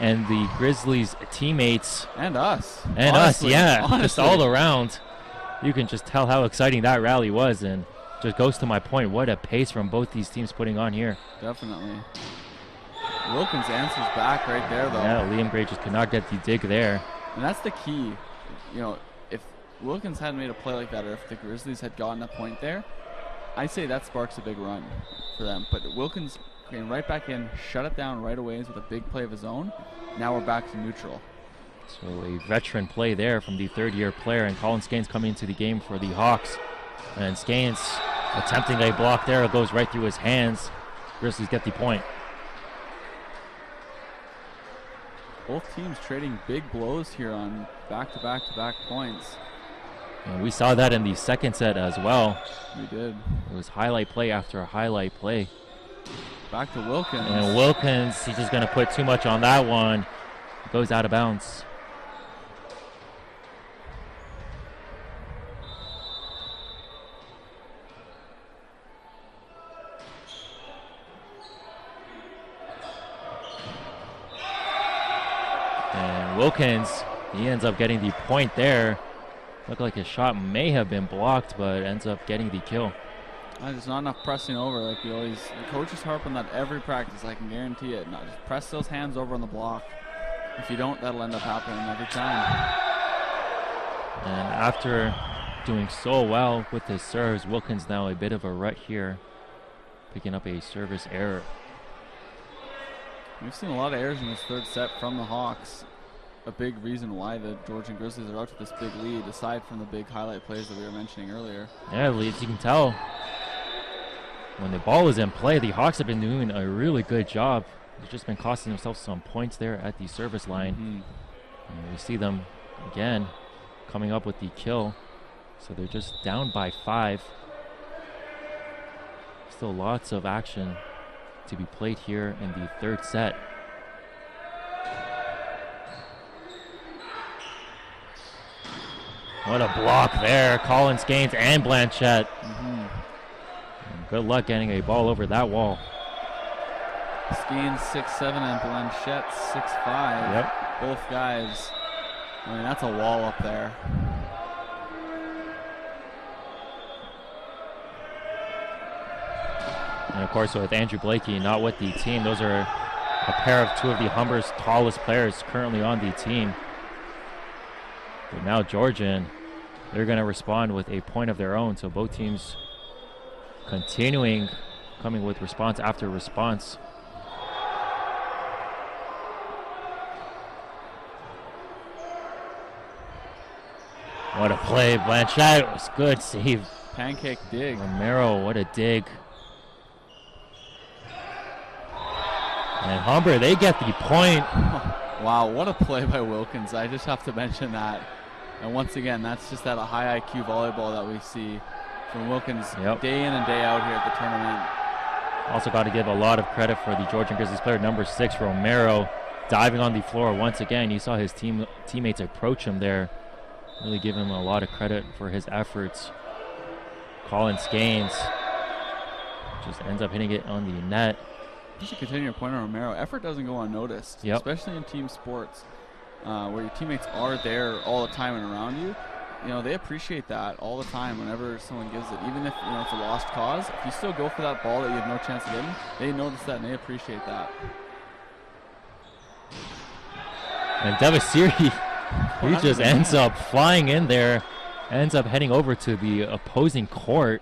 and the Grizzlies teammates. And us. And honestly, us, honestly. Just all around. You can just tell how exciting that rally was, and just goes to my point, what a pace from both these teams putting on here. Definitely. Wilkins answers back right there, though. Yeah, Liam Gray just could not get the dig there. And that's the key. You know, if Wilkins hadn't made a play like that, or if the Grizzlies had gotten a point there, I'd say that sparks a big run for them. But Wilkins came right back in, shut it down right away with a big play of his own. Now we're back to neutral. So a veteran play there from the third-year player, and Colin Skanes coming into the game for the Hawks. And Skanes attempting a block there. It goes right through his hands. Grizzlies get the point. Both teams trading big blows here on back-to-back-to-back points. And we saw that in the second set as well. We did. It was highlight play after highlight play. Back to Wilkins. And Wilkins, he's just going to put too much on that one. Goes out of bounds. And Wilkins, he ends up getting the point there. Looked like his shot may have been blocked, but ends up getting the kill. There's not enough pressing over like we always. The coaches harp on that every practice, I can guarantee it. No, just press those hands over on the block. If you don't, that'll end up happening every time. And after doing so well with his serves. Wilkins now a bit of a rut here, picking up a service error. We've seen a lot of errors in this third set from the Hawks. A big reason why the Georgian Grizzlies are out to this big lead, aside from the big highlight plays that we were mentioning earlier. Yeah, as you can tell, when the ball is in play, the Hawks have been doing a really good job. They've just been costing themselves some points there at the service line. And we see them again coming up with the kill. So they're just down by 5. Still lots of action to be played here in the third set. What a block there. Collins, Gaines, and Blanchette. And good luck getting a ball over that wall. Gaines 6'7" and Blanchette 6'5". Yep. Both guys. I mean, that's a wall up there. And of course, with Andrew Blakey not with the team, those are a pair of 2 of the Humber's tallest players currently on the team. But now Georgian, they're going to respond with a point of their own. So both teams continuing, coming with response after response. What a play. Blanchette was good save. Pancake dig. Romero, what a dig. And Humber, they get the point. Wow, what a play by Wilkins. I just have to mention that. And once again, that's just that high IQ volleyball that we see from Wilkins day in and day out here at the tournament. Also got to give a lot of credit for the Georgian Grizzlies player number 6, Romero, diving on the floor once again. You saw his teammates approach him there. Really give him a lot of credit for his efforts. Collins Gaines just ends up hitting it on the net. Just to continue your point on Romero, effort doesn't go unnoticed, especially in team sports, where your teammates are there all the time and around you. You know, they appreciate that all the time whenever someone gives it. Even if, you know, it's a lost cause, if you still go for that ball that you have no chance of getting, they notice that and they appreciate that. And Devasiri, he just ends up flying in there, ends up heading over to the opposing court.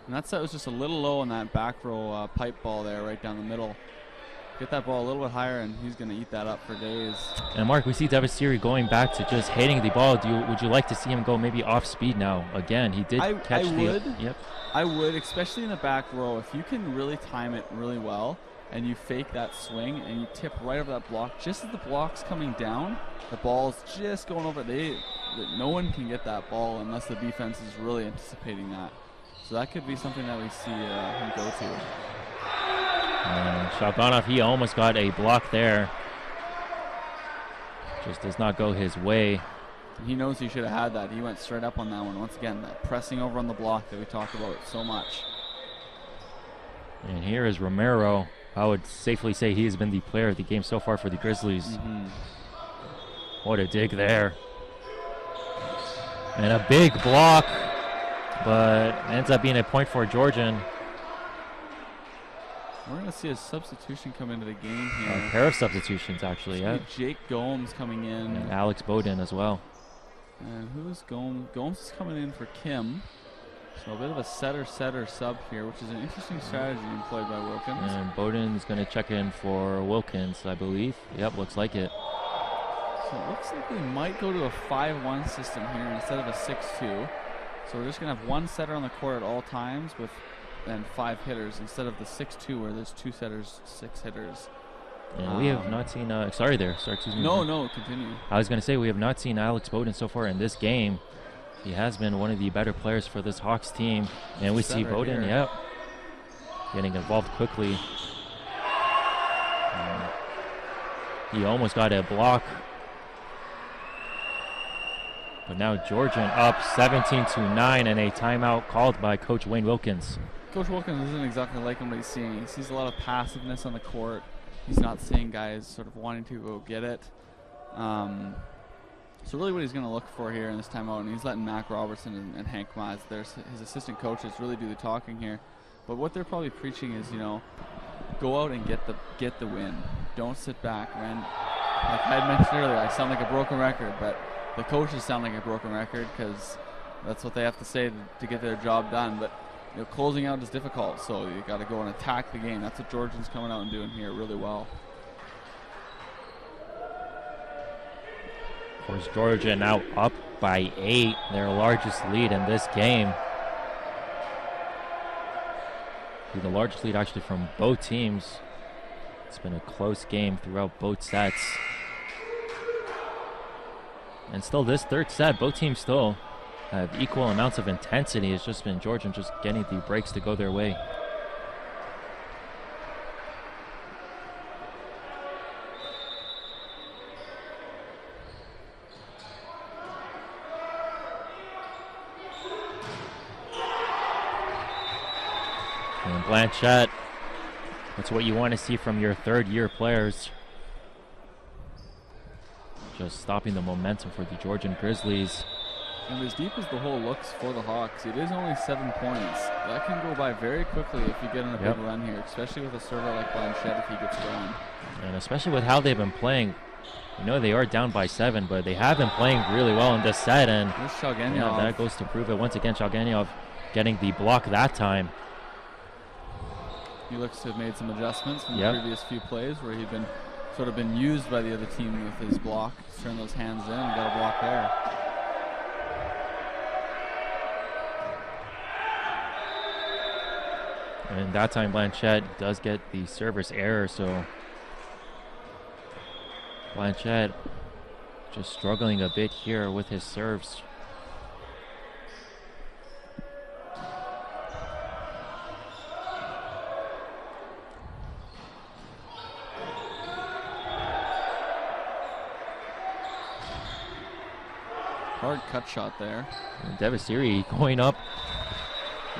And that set was just a little low on that back row pipe ball there right down the middle. Get that ball a little bit higher and he's going to eat that up for days. And Mark, we see Devasiri going back to just hitting the ball. Would you like to see him go maybe off speed now? Again, he did catch I would, especially in the back row. If you can really time it really well and you fake that swing and you tip right over that block, just as the block's coming down, the ball's just going over. No one can get that ball unless the defense is really anticipating that. So that could be something that we see him go to. And Shalganov, he almost got a block there. Just does not go his way. He knows he should have had that. He went straight up on that one. Once again, that pressing over on the block that we talk about so much. And here is Romero. I would safely say he has been the player of the game so far for the Grizzlies. What a dig there. And a big block, but ends up being a point for Georgian. We're going to see a substitution come into the game here. A pair of substitutions, actually, Jake Gomes coming in. And Alex Bowden as well. And who's Gomes? Gomes is coming in for Kim. So a bit of a setter sub here, which is an interesting strategy employed by Wilkins. And Bowden is going to check in for Wilkins, I believe. Yep, looks like it. So it looks like they might go to a 5-1 system here instead of a 6-2. So we're just going to have one setter on the court at all times with then 5 hitters instead of the 6-2 where there's 2 setters, 6 hitters. And we have not seen, sorry, excuse me. No, continue. I was going to say we have not seen Alex Bowden so far in this game. He has been one of the better players for this Hawks team. And we see Bowden, getting involved quickly. He almost got a block. But now Georgian up 17-9 and a timeout called by Coach Wayne Wilkins. Coach Wilkins isn't exactly liking what he's seeing. He sees a lot of passiveness on the court. He's not seeing guys sort of wanting to go get it. So really what he's going to look for here in this timeout, and he's letting Mac Robertson and Hank Maz, his assistant coaches, really do the talking here. But what they're probably preaching is, you know, go out and get the win. Don't sit back, man. Like I had mentioned earlier, I sound like a broken record, but the coaches sound like a broken record because That's what they have to say to get their job done. But closing out is difficult, so you got to go and attack the game. That's what Georgian's coming out and doing here really well. Of course, Georgia now up by 8, their largest lead in this game. The largest lead actually from both teams. It's been a close game throughout both sets. And still this third set, both teams still have equal amounts of intensity. It's just been Georgian just getting the breaks to go their way. And Blanchette, that's what you want to see from your third-year players. Just stopping the momentum for the Georgian Grizzlies. And as deep as the hole looks for the Hawks, it is only 7 points. That can go by very quickly if you get on a big run here, especially with a server like Blanchette if he gets going. And especially with how they've been playing. They are down by 7, but they have been playing really well in this set. And that goes to prove it once again. Shalganyov getting the block that time. He looks to have made some adjustments from the previous few plays where he'd been sort of been used by the other team with his block. Turn those hands in and got a block there. And that time Blanchette does get the service error, so Blanchette just struggling a bit here with his serves. Hard cut shot there. And Devasiri going up.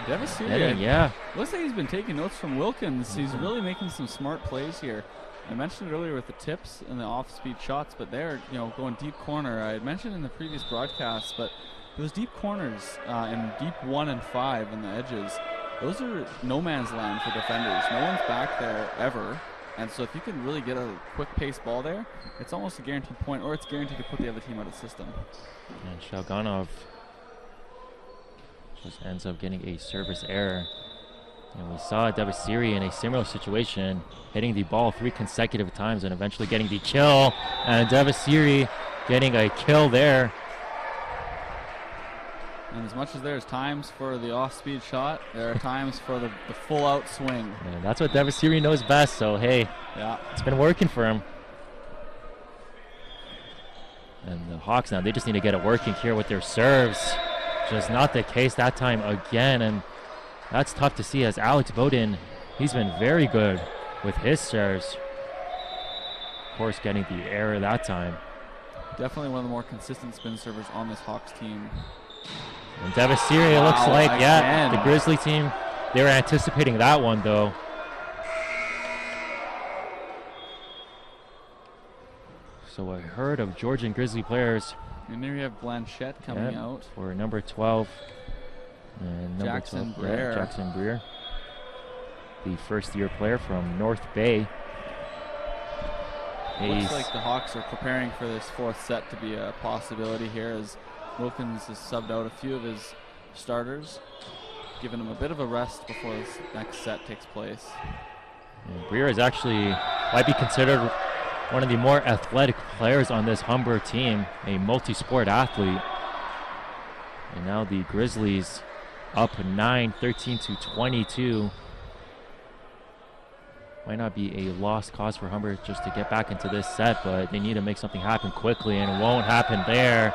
Devasiri, looks like he's been taking notes from Wilkins. He's really making some smart plays here. I mentioned it earlier with the tips and the off-speed shots, but they're going deep corner. I had mentioned in the previous broadcast, but those deep corners in deep 1 and 5 on the edges, those are no man's land for defenders. No one's back there ever. And so if you can really get a quick pace ball there, it's almost a guaranteed point, or it's guaranteed to put the other team out of system. And Shalganov just ends up getting a service error. And we saw Devasiri in a similar situation, hitting the ball 3 consecutive times and eventually getting the kill. And Devasiri getting a kill there. And as much as there's times for the off-speed shot, there are times for the full-out swing. And that's what Devasiri knows best, so hey, it's been working for him. And the Hawks now, they just need to get it working here with their serves. Just not the case that time again, and that's tough to see as Alex Bowden, he's been very good with his serves. Of course, getting the error that time. Definitely one of the more consistent spin servers on this Hawks team. And Devasiri, it looks like, the Grizzly team, they were anticipating that one, though. So a herd of Georgian Grizzly players. And there you have Blanchette coming out. For number 12. And number Jackson 12, Breer. Jackson Breer. The first-year player from North Bay. Looks like the Hawks are preparing for this 4th set to be a possibility here, as Wilkins has subbed out a few of his starters, giving him a bit of a rest before this next set takes place. And Breer is actually, might be considered one of the more athletic players on this Humber team, a multi-sport athlete. And now the Grizzlies up 9, 13-22. Might not be a lost cause for Humber just to get back into this set, but they need to make something happen quickly, and it won't happen there.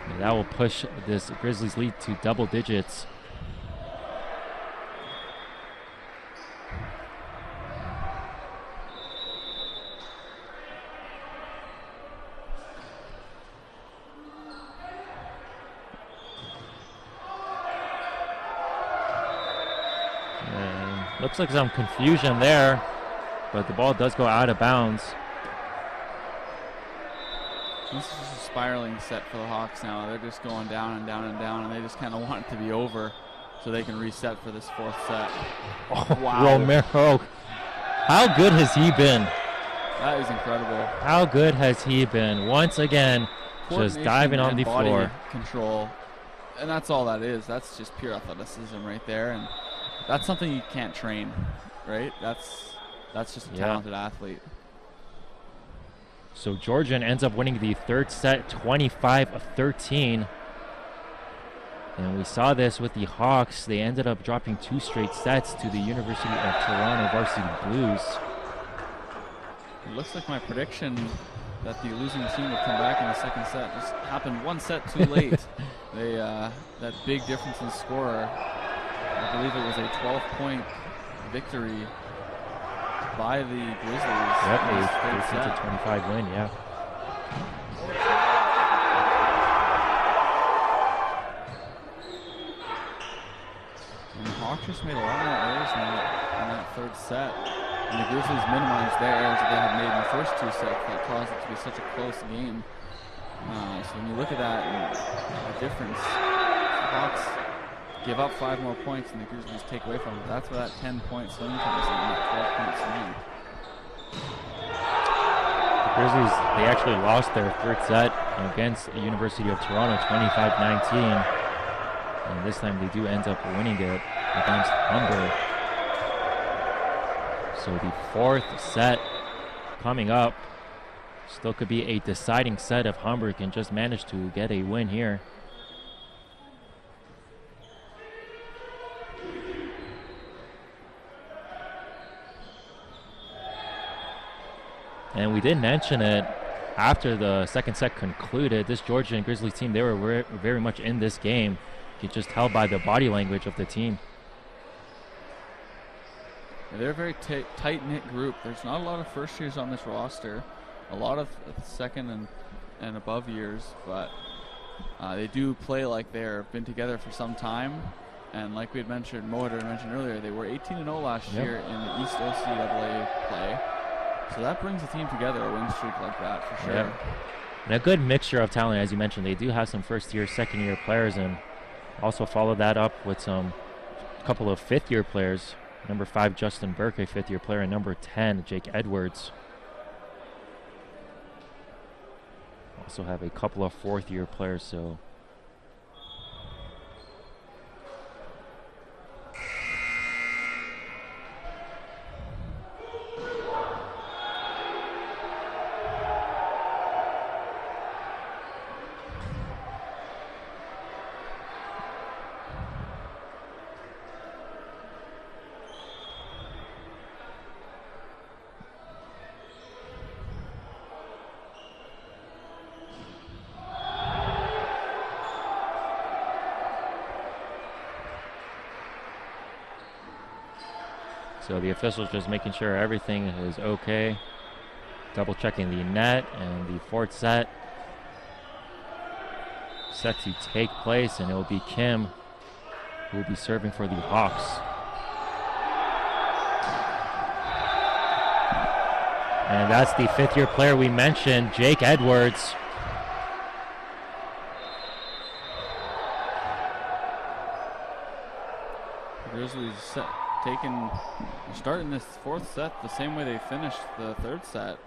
And that will push this Grizzlies lead to double digits. Looks like some confusion there, but the ball does go out of bounds. This is just a spiraling set for the Hawks now. They're just going down and down and down, and they just kind of want it to be over so they can reset for this 4th set. Oh, wow. Romero, how good has he been? That is incredible. How good has he been? Once again, just diving on the floor. Control And that's all that is. That's just pure athleticism right there, and that's something you can't train, right? That's just a talented athlete. So Georgian ends up winning the third set, 25-13. And we saw this with the Hawks. They ended up dropping 2 straight sets to the University of Toronto Varsity Blues. It looks like my prediction that the losing team would come back in the second set just happened 1 set too late. They that big difference in score. I believe it was a 12-point victory by the Grizzlies. Yep, a 13-25 win, yeah. And the Hawks just made a lot more errors in that third set. And the Grizzlies minimized their errors that they had made in the first 2 sets that caused it to be such a close game. So when you look at that and the difference, the Hawks give up 5 more points and the Grizzlies take away from it. That's where that 10-point swing comes in, that 12-point swing. The Grizzlies, they actually lost their third set against the University of Toronto, 25-19. And this time they do end up winning it against Humber. So the 4th set coming up. Still could be a deciding set if Humber can just manage to get a win here. And we did mention it after the second set concluded. This Georgian Grizzlies team, they were very much in this game. You could just tell by the body language of the team. They're a very tight-knit group. There's not a lot of first years on this roster. A lot of second and above years, but they do play like they've been together for some time. And like we had mentioned, Mohler mentioned earlier, they were 18-0 last year in the East OCAA play. So that brings the team together, a win streak like that for sure. Yep. And a good mixture of talent, as you mentioned. They do have some first-year, second-year players, and also follow that up with a couple of fifth-year players. Number 5, Justin Burke, a fifth-year player, and number 10, Jake Edwards. Also have a couple of fourth-year players, so the officials just making sure everything is okay. Double checking the net, and the 4th set set to take place, and it will be Kim who will be serving for the Hawks. And that's the fifth-year player we mentioned, Jake Edwards. Grizzlies starting this 4th set the same way they finished the 3rd set.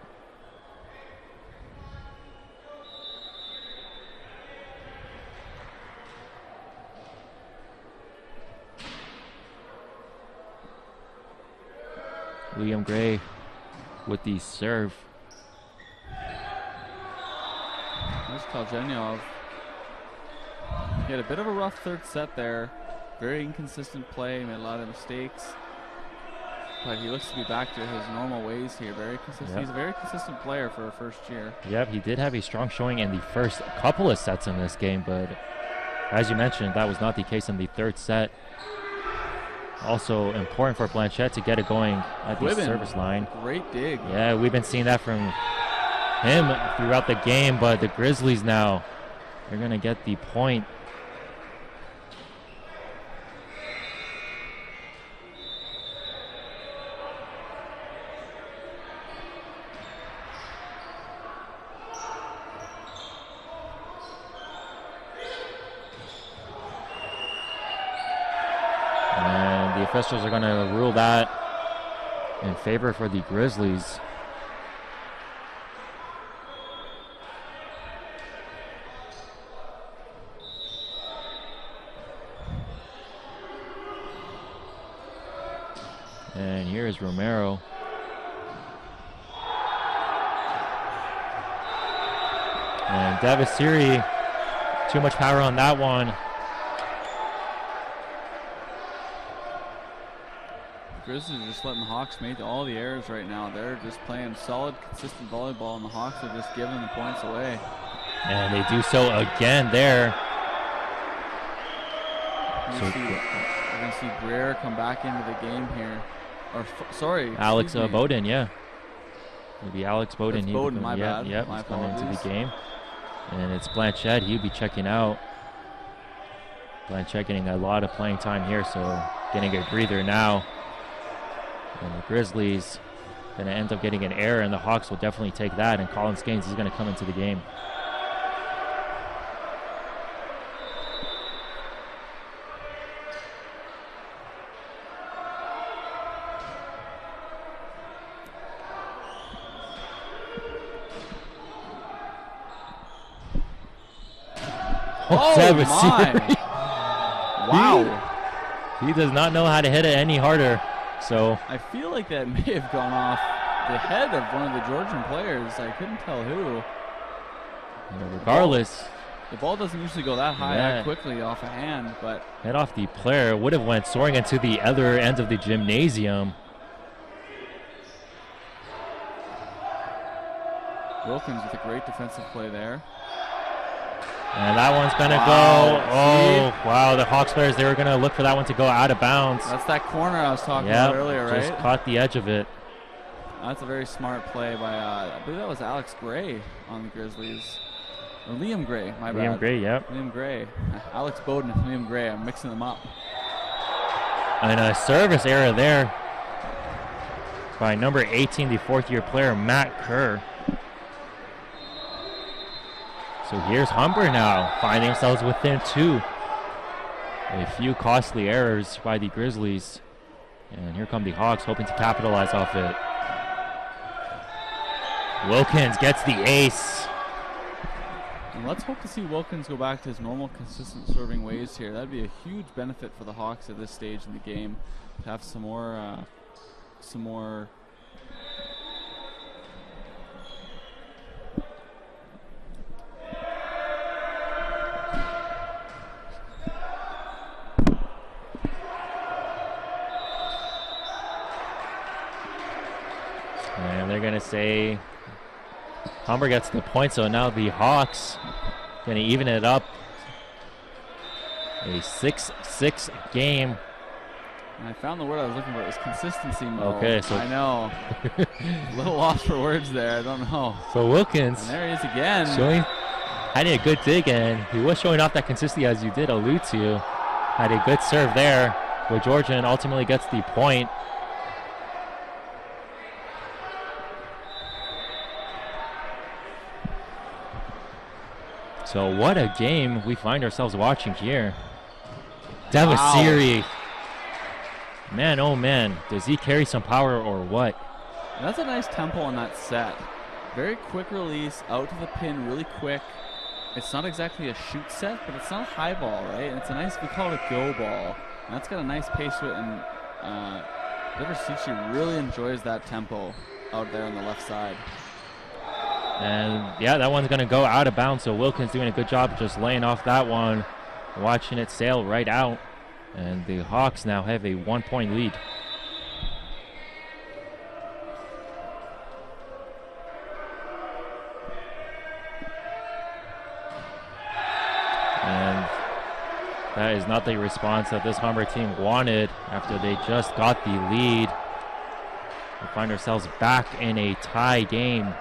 Liam Gray with the serve. There's Kaljenyov. He had a bit of a rough 3rd set there. Very inconsistent play, made a lot of mistakes. But he looks to be back to his normal ways here. Very consistent. Yep. He's a very consistent player for a first year. Yep, he did have a strong showing in the first couple of sets in this game, but as you mentioned, that was not the case in the 3rd set. Also important for Blanchette to get it going at the service line. Great dig. Yeah, we've been seeing that from him throughout the game, but the Grizzlies now, they're going to get the point. Officials are going to rule that in favor for the Grizzlies. And here is Romero. And Devasiri, too much power on that one. Grizzlies are just letting the Hawks make all the errors right now. They're just playing solid, consistent volleyball, and the Hawks are just giving the points away. And they do so again there. We're going to see Brer come back into the game here. Or, sorry. Alex Bowden, yeah. Maybe Alex Bowden. That's Bowden, my bad. Yep, my he's coming into apologies. the game. And it's Blanchette. He'll be checking out. Blanchette getting a lot of playing time here, so getting a breather now. And the Grizzlies going to end up getting an error, and the Hawks will definitely take that. And Colin Skanes is going to come into the game. Oh, my. Wow. He does not know how to hit it any harder. So I feel like that may have gone off the head of one of the Georgian players. I couldn't tell who. Regardless. The ball doesn't usually go that high that quickly off a hand, but head off the player would have went soaring into the other end of the gymnasium. Wilkins with a great defensive play there. And that one's going to go. Oh, wow. The Hawks players, they were going to look for that one to go out of bounds. That's that corner I was talking about earlier, right? Just caught the edge of it. That's a very smart play by, I believe that was Alex Gray on the Grizzlies. Or Liam Gray, my bad. Liam Gray, yep. Liam Gray. Alex Bowden and Liam Gray. I'm mixing them up. And a service error there by number 18, the fourth-year player, Matt Kerr. So here's Humber now, finding themselves within two. A few costly errors by the Grizzlies. And here come the Hawks, hoping to capitalize off it. Wilkins gets the ace. And let's hope to see Wilkins go back to his normal, consistent serving ways here. That'd be a huge benefit for the Hawks at this stage in the game, to have some more and they're going to say Humber gets the point, so now the Hawks going to even it up. A 6-6 game. And I found the word I was looking for. It was consistency, Mo. Okay, so I know. A little lost for words there. I don't know. So Wilkins. And there he is again. Had a good dig, and he was showing off that consistency, as you did allude to. Had a good serve there, but Georgian ultimately gets the point. So what a game we find ourselves watching here. Devasiri. Wow. Man, oh man, does he carry some power or what? And that's a nice tempo on that set. Very quick release, out to the pin really quick. It's not exactly a shoot set, but it's not a high ball, right? And it's a nice, we call it a go ball. And that's got a nice pace to it, and Devasiri really enjoys that tempo out there on the left side. And yeah, that one's going to go out of bounds, so Wilkins doing a good job just laying off that one, watching it sail right out. And the Hawks now have a 1-point lead. And that is not the response that this Humber team wanted after they just got the lead. We find ourselves back in a tie game.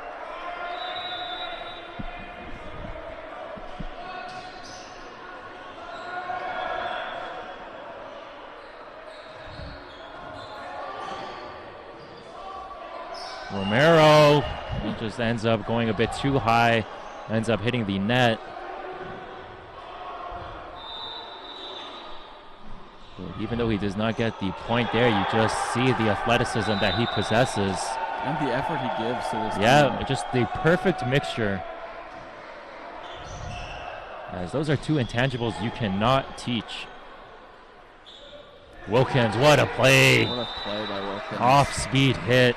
Romero, he just ends up going a bit too high, ends up hitting the net. But even though he does not get the point there, you just see the athleticism that he possesses. And the effort he gives to this team. Just the perfect mixture. As those are two intangibles you cannot teach. Wilkins, what a play. What a play by Wilkins. Off-speed hit.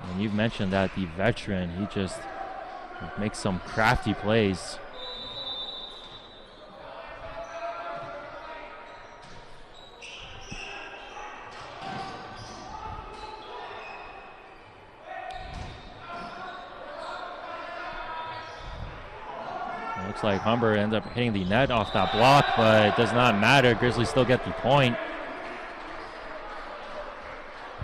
And you've mentioned that the veteran, he just makes some crafty plays. Looks like Humber ends up hitting the net off that block, but it does not matter. Grizzlies still get the point.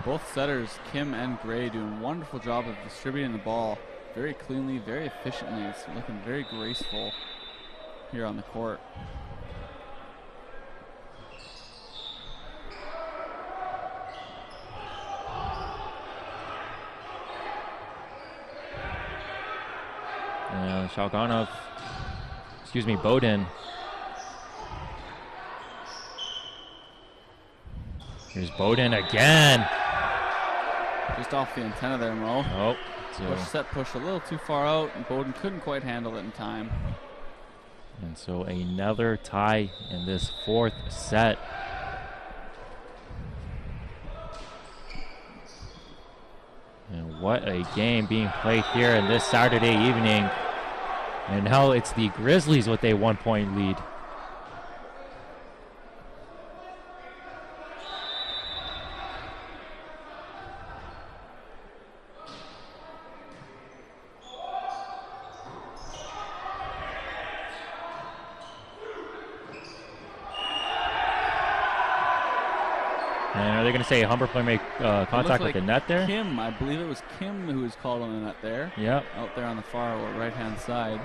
Both setters, Kim and Gray, doing a wonderful job of distributing the ball very cleanly, very efficiently. It's looking very graceful here on the court. And Bowden. Here's Bowden again. Just off the antenna there, Mo. Oh, Push a little too far out, and Bowden couldn't quite handle it in time. And so another tie in this fourth set. And what a game being played here in this Saturday evening. And now it's the Grizzlies with a 1-point lead. And are they going to say Humber player make contact with the net there? Kim, I believe it was Kim who was called on the net there. Yep. Out there on the far right-hand side.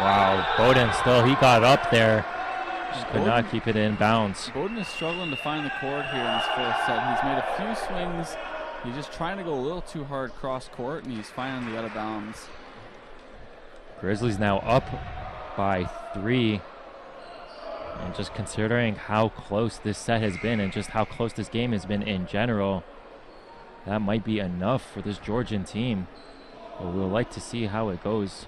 Wow, Bowden still, he got up there. Just could not keep it in bounds. Bowden is struggling to find the court here in this fourth set. He's made a few swings. He's just trying to go a little too hard cross court, and he's finally out of bounds. Grizzlies now up by 3. And just considering how close this set has been and just how close this game has been in general, that might be enough for this Georgian team. But we'll like to see how it goes.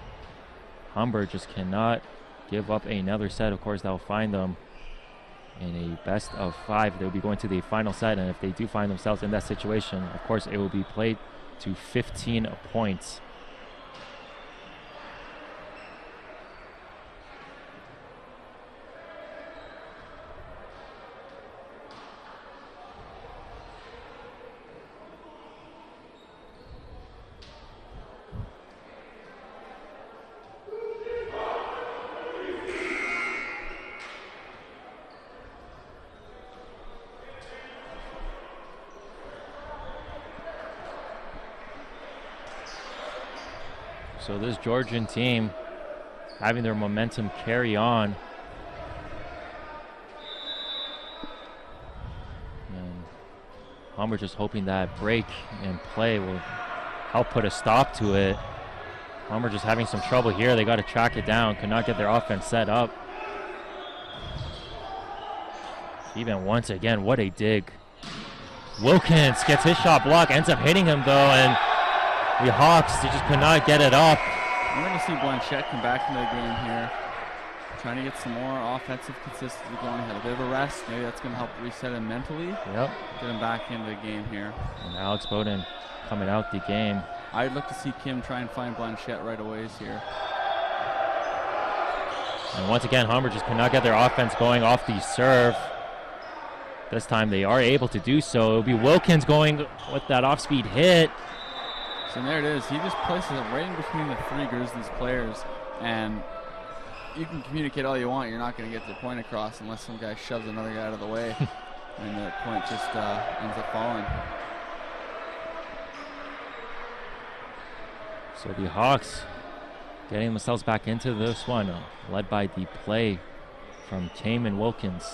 Humber just cannot give up another set. Of course, that'll find them in a best of 5. They'll be going to the final set, and if they do find themselves in that situation, of course, it will be played to 15 points. So this Georgian team having their momentum carry on. And Humber just hoping that break and play will help put a stop to it. Humber just having some trouble here. They got to track it down. Could not get their offense set up. Even once again, what a dig. Wilkins gets his shot blocked, ends up hitting him though, and the Hawks, they just could not get it up. We're going to see Blanchette come back into the game here. Trying to get some more offensive consistency going. He had a bit of a rest. Maybe that's going to help reset him mentally. Yep. Get him back into the game here. And Alex Bowden coming out the game. I'd look to see Kim try and find Blanchette right away here. And once again, Humber just cannot get their offense going off the serve. This time they are able to do so. It'll be Wilkins going with that off-speed hit. So there it is. He just places it right in between the 3 Grizzlies players. And you can communicate all you want. You're not going to get the point across unless some guy shoves another guy out of the way. And the point just ends up falling. So the Hawks getting themselves back into this one, led by the play from Taman Wilkins.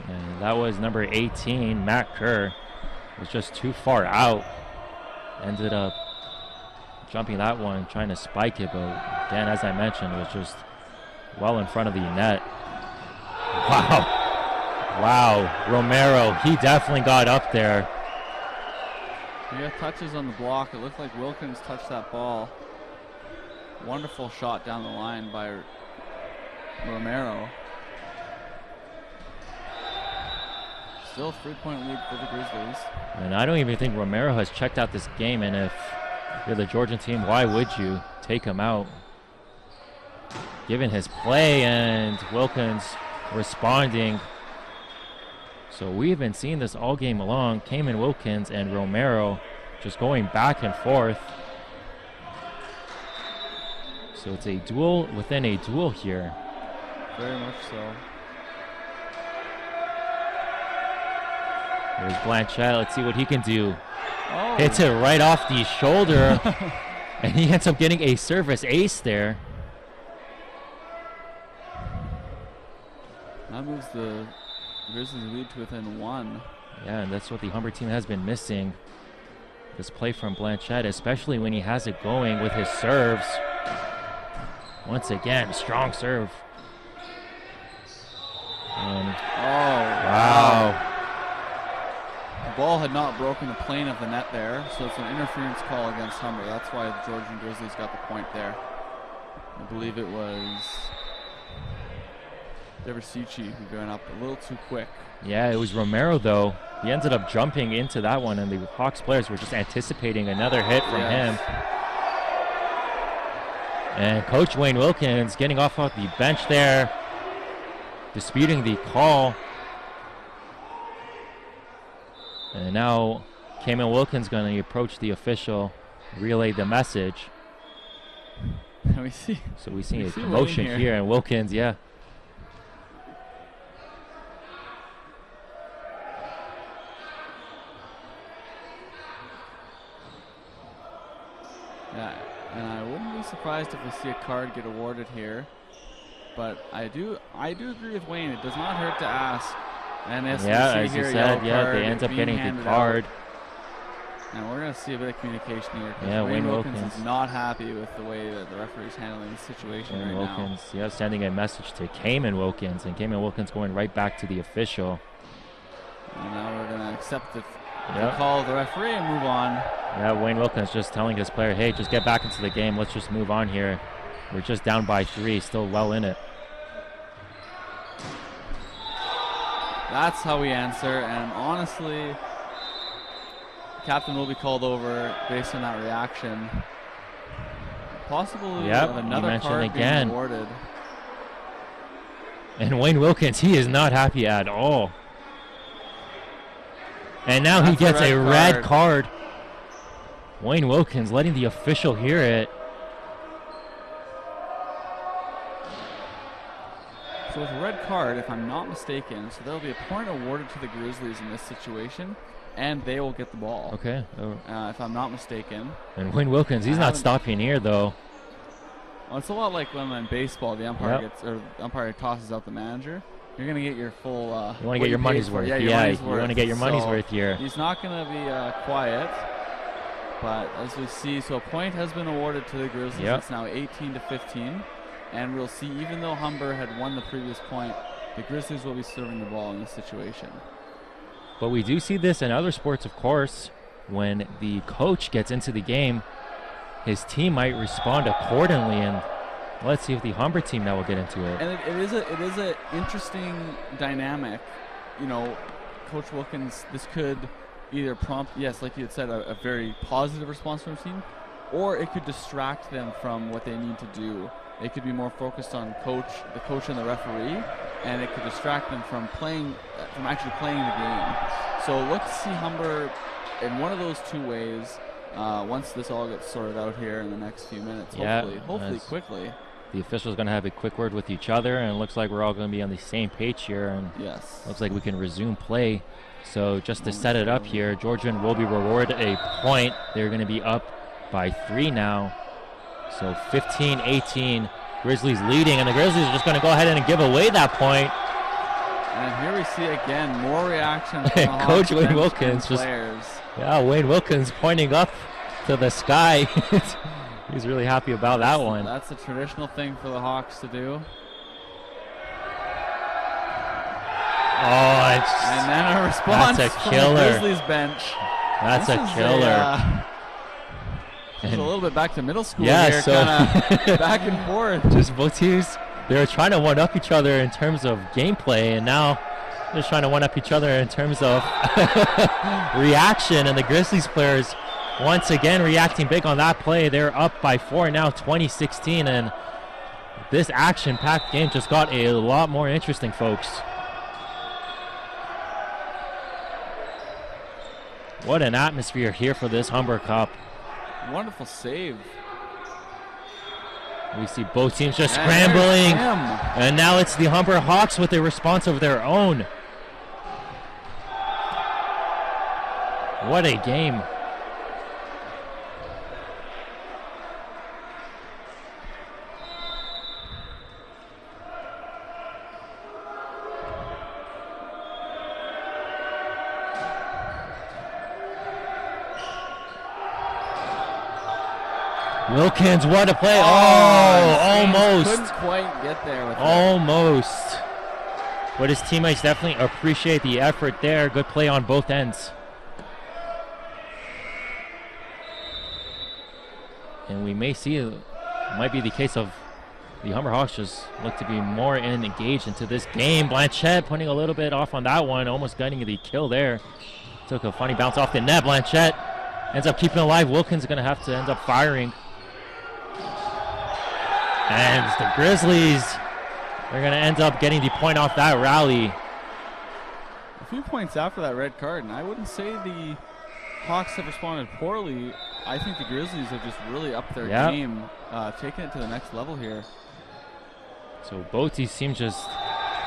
And that was number 18, Matt Kerr. Was just too far out. Ended up jumping that one, trying to spike it, but again, as I mentioned, it was just well in front of the net. Wow. Wow, Romero, he definitely got up there. He got touches on the block. It looked like Wilkins touched that ball. Wonderful shot down the line by Romero. Still a 3-point lead for the Grizzlies. And I don't even think Romero has checked out this game, and if you're the Georgian team, why would you take him out? Given his play and Wilkins responding. So we've been seeing this all game long. Cayman Wilkins and Romero just going back and forth. So it's a duel within a duel here. Very much so. There's Blanchett. Let's see what he can do. Oh. Hits it right off the shoulder. And he ends up getting a service ace there. That moves the Grizzlies lead to within 1. Yeah, and that's what the Humber team has been missing. This play from Blanchett, especially when he has it going with his serves. Once again, strong serve. And wow. The ball had not broken the plane of the net there, so it's an interference call against Humber. That's why the Georgian Grizzlies got the point there. I believe it was Deversici who went up a little too quick. Yeah, it was Romero, though. He ended up jumping into that one, and the Hawks players were just anticipating another hit from him. And Coach Wayne Wilkins getting off the bench there, disputing the call. And now Cayman Wilkins going to approach the official, relay the message. We see. So we see a commotion here, and Wilkins, yeah. Yeah, and I wouldn't be surprised if we see a card get awarded here. But I do agree with Wayne. It does not hurt to ask. And as you said, they end up getting the card. And we're going to see a bit of communication here. Yeah, Wayne Wilkins is not happy with the way that the referee's handling the situation right Wilkins, now. Yeah, sending a message to Cayman Wilkins, and Cayman Wilkins going right back to the official. And now we're going to accept the call of the referee and move on. Yeah, Wayne Wilkins just telling his player, hey, just get back into the game. Let's just move on here. We're just down by 3, still well in it. That's how we answer, and honestly, captain will be called over based on that reaction. Possibly another card being awarded. And Wayne Wilkins, he is not happy at all. And now he gets a red card. Wayne Wilkins letting the official hear it. So with a red card, if I'm not mistaken, so there'll be a point awarded to the Grizzlies in this situation, and they will get the ball. Okay. If I'm not mistaken. And Wayne Wilkins, he's not stopping here, though. Well, it's a lot like when in baseball, the umpire the umpire tosses out the manager. You're gonna get your full. You want to get your money's worth. Yeah, you want to get your money's worth here. He's not gonna be quiet, but as we see, so a point has been awarded to the Grizzlies. It's now 18-15. And we'll see, even though Humber had won the previous point, the Grizzlies will be serving the ball in this situation. But we do see this in other sports, of course. When the coach gets into the game, his team might respond accordingly. And let's see if the Humber team now will get into it. And it is a interesting dynamic. You know, Coach Wilkins, this could either prompt, like you had said, a very positive response from his team, or it could distract them from what they need to do. They could be more focused on the coach and the referee, and it could distract them from actually playing the game. So look to see Humber in one of those two ways once this all gets sorted out here in the next few minutes. Hopefully quickly. The officials going to have a quick word with each other, and it looks like we're all going to be on the same page here. And looks like we can resume play. So just to set it up here, Georgian will be rewarded a point. They're going to be up by 3 now. So 15-18, Grizzlies leading, and the Grizzlies are just going to go ahead and give away that point. And here we see again more reaction from the Coach Wayne Wilkins players. Wayne Wilkins pointing up to the sky. He's really happy about that one. That's a traditional thing for the Hawks to do. Oh, and then a response that's a from killer. the Grizzlies bench. That's a killer. It's a little bit back to middle school yeah, here, so kind of back and forth. Just both teams, they were trying to one-up each other in terms of gameplay, and now they're just trying to one-up each other in terms of reaction. And the Grizzlies players, once again, reacting big on that play. They're up by 4 now, 20-16, and this action-packed game just got a lot more interesting, folks. What an atmosphere here for this Humber Cup. Wonderful save. We see both teams just scrambling. And now it's the Humber Hawks with a response of their own. What a game. Wilkins, what a play. Almost. Couldn't quite get there with almost. But his teammates definitely appreciate the effort there. Good play on both ends. And we may see, it might be the case of the Humber Hawks just look to be more engaged into this game. Blanchette putting a little bit off on that one, almost getting the kill there. Took a funny bounce off the net. Blanchette ends up keeping it alive. Wilkins is going to have to end up firing. And the Grizzlies are going to end up getting the point off that rally. A few points after that red card, and I wouldn't say the Hawks have responded poorly. I think the Grizzlies have just really upped their game, taking it to the next level here. So both these teams just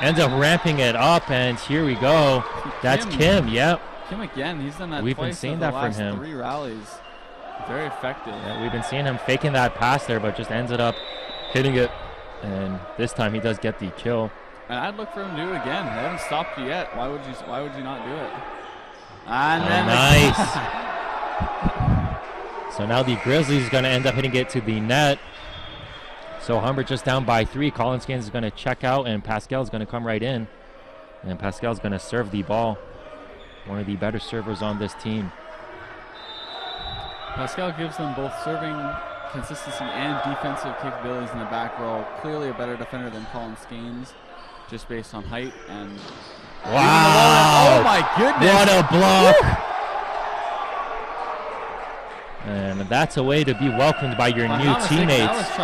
end up ramping it up, and here we go. That's Kim, yep. Kim again, he's done that We've twice been seeing in that the from last him. 3 rallies. Very effective. Yeah, we've been seeing him faking that pass there, but just ended up hitting it. And this time he does get the kill. And I'd look for him to do it again. They haven't stopped you yet. Why would you not do it? And then nice. So now the Grizzlies is going to end up hitting it to the net. So Humber just down by 3. Colin Skins is going to check out, and Pascal is going to come right in. And Pascal is going to serve the ball. One of the better servers on this team. Pascal gives them both serving consistency and defensive capabilities in the back row. Clearly a better defender than Colin Skanes, just based on height and. Wow! Oh my goodness! What a block! Woo! And that's a way to be welcomed by your new teammates.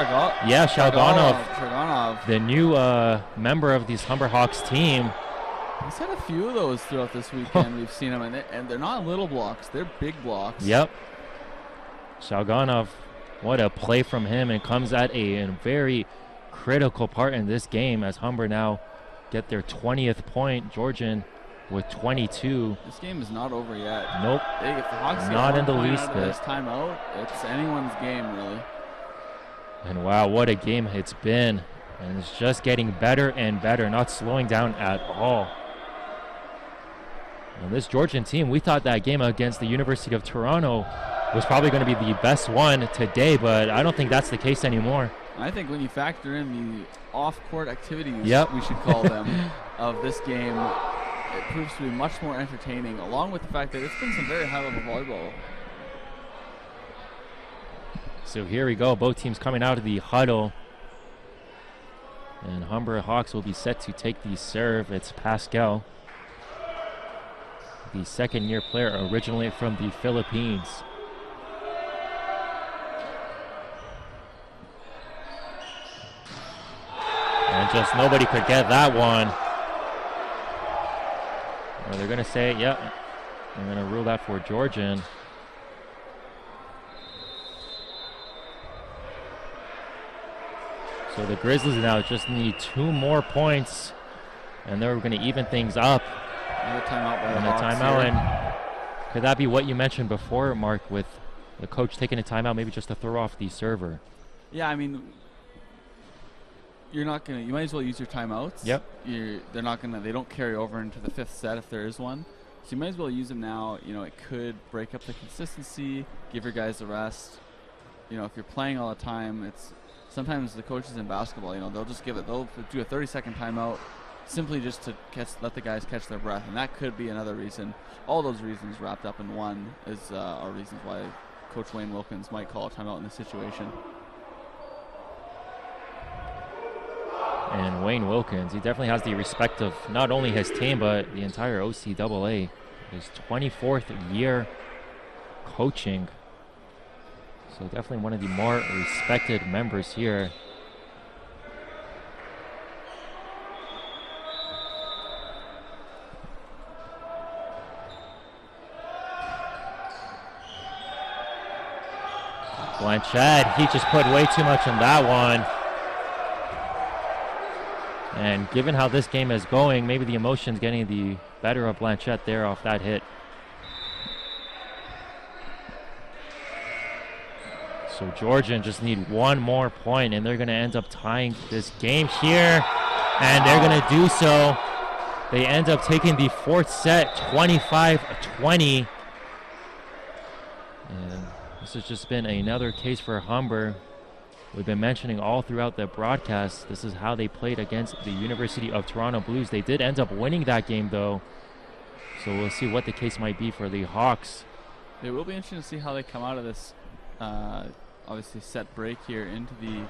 Yeah, Shalganov, the new member of this Humber Hawks team. He's had a few of those throughout this weekend. We've seen them, and they're not little blocks; they're big blocks. Yep. Shalganov, what a play from him, and comes at a very critical part in this game as Humber now get their 20th point. Georgian with 22. This game is not over yet. Nope. If the Hawks not in the least bit. This timeout, it's anyone's game, really. And wow, what a game it's been. And it's just getting better and better, not slowing down at all. And this Georgian team, we thought that game against the University of Toronto was probably going to be the best one today, but I don't think that's the case anymore. I think when you factor in the off-court activities, yep. we should call them, of this game, it proves to be much more entertaining, along with the fact that it's been some very high-level volleyball. So here we go, both teams coming out of the huddle. And Humber Hawks will be set to take the serve. It's Pascal, the second-year player originally from the Philippines. And just nobody could get that one. Or they're going to say, yep, I'm going to rule that for Georgian. So the Grizzlies now just need 2 more points, and they're going to even things up. Another timeout by the Hawks. Timeout, and could that be what you mentioned before, Mark, with the coach taking a timeout, maybe just to throw off the server? Yeah, I mean, you're not gonna. You might as well use your timeouts. Yep. They're not gonna. They don't carry over into the 5th set if there is one. So you might as well use them now. You know, it could break up the consistency, give your guys a rest. if you're playing all the time, it's sometimes the coaches in basketball, they'll just they'll do a 30-second timeout simply just to let the guys catch their breath, and that could be another reason. All those reasons wrapped up in one are reasons why Coach Wayne Wilkins might call a timeout in this situation. And Wayne Wilkins, he definitely has the respect of not only his team, but the entire OCAA. His 24th year coaching. So definitely one of the more respected members here. Blanchett, he just put way too much on that one. And given how this game is going, maybe the emotions getting the better of Blanchett there off that hit. So Georgian just need one more point, and they're going to end up tying this game here. And they're going to do so. They end up taking the fourth set, 25-20. And this has just been another case for Humber. We've been mentioning all throughout the broadcast, this is how they played against the University of Toronto Blues. They did end up winning that game, though. So we'll see what the case might be for the Hawks. It will be interesting to see how they come out of this, obviously, set break here into the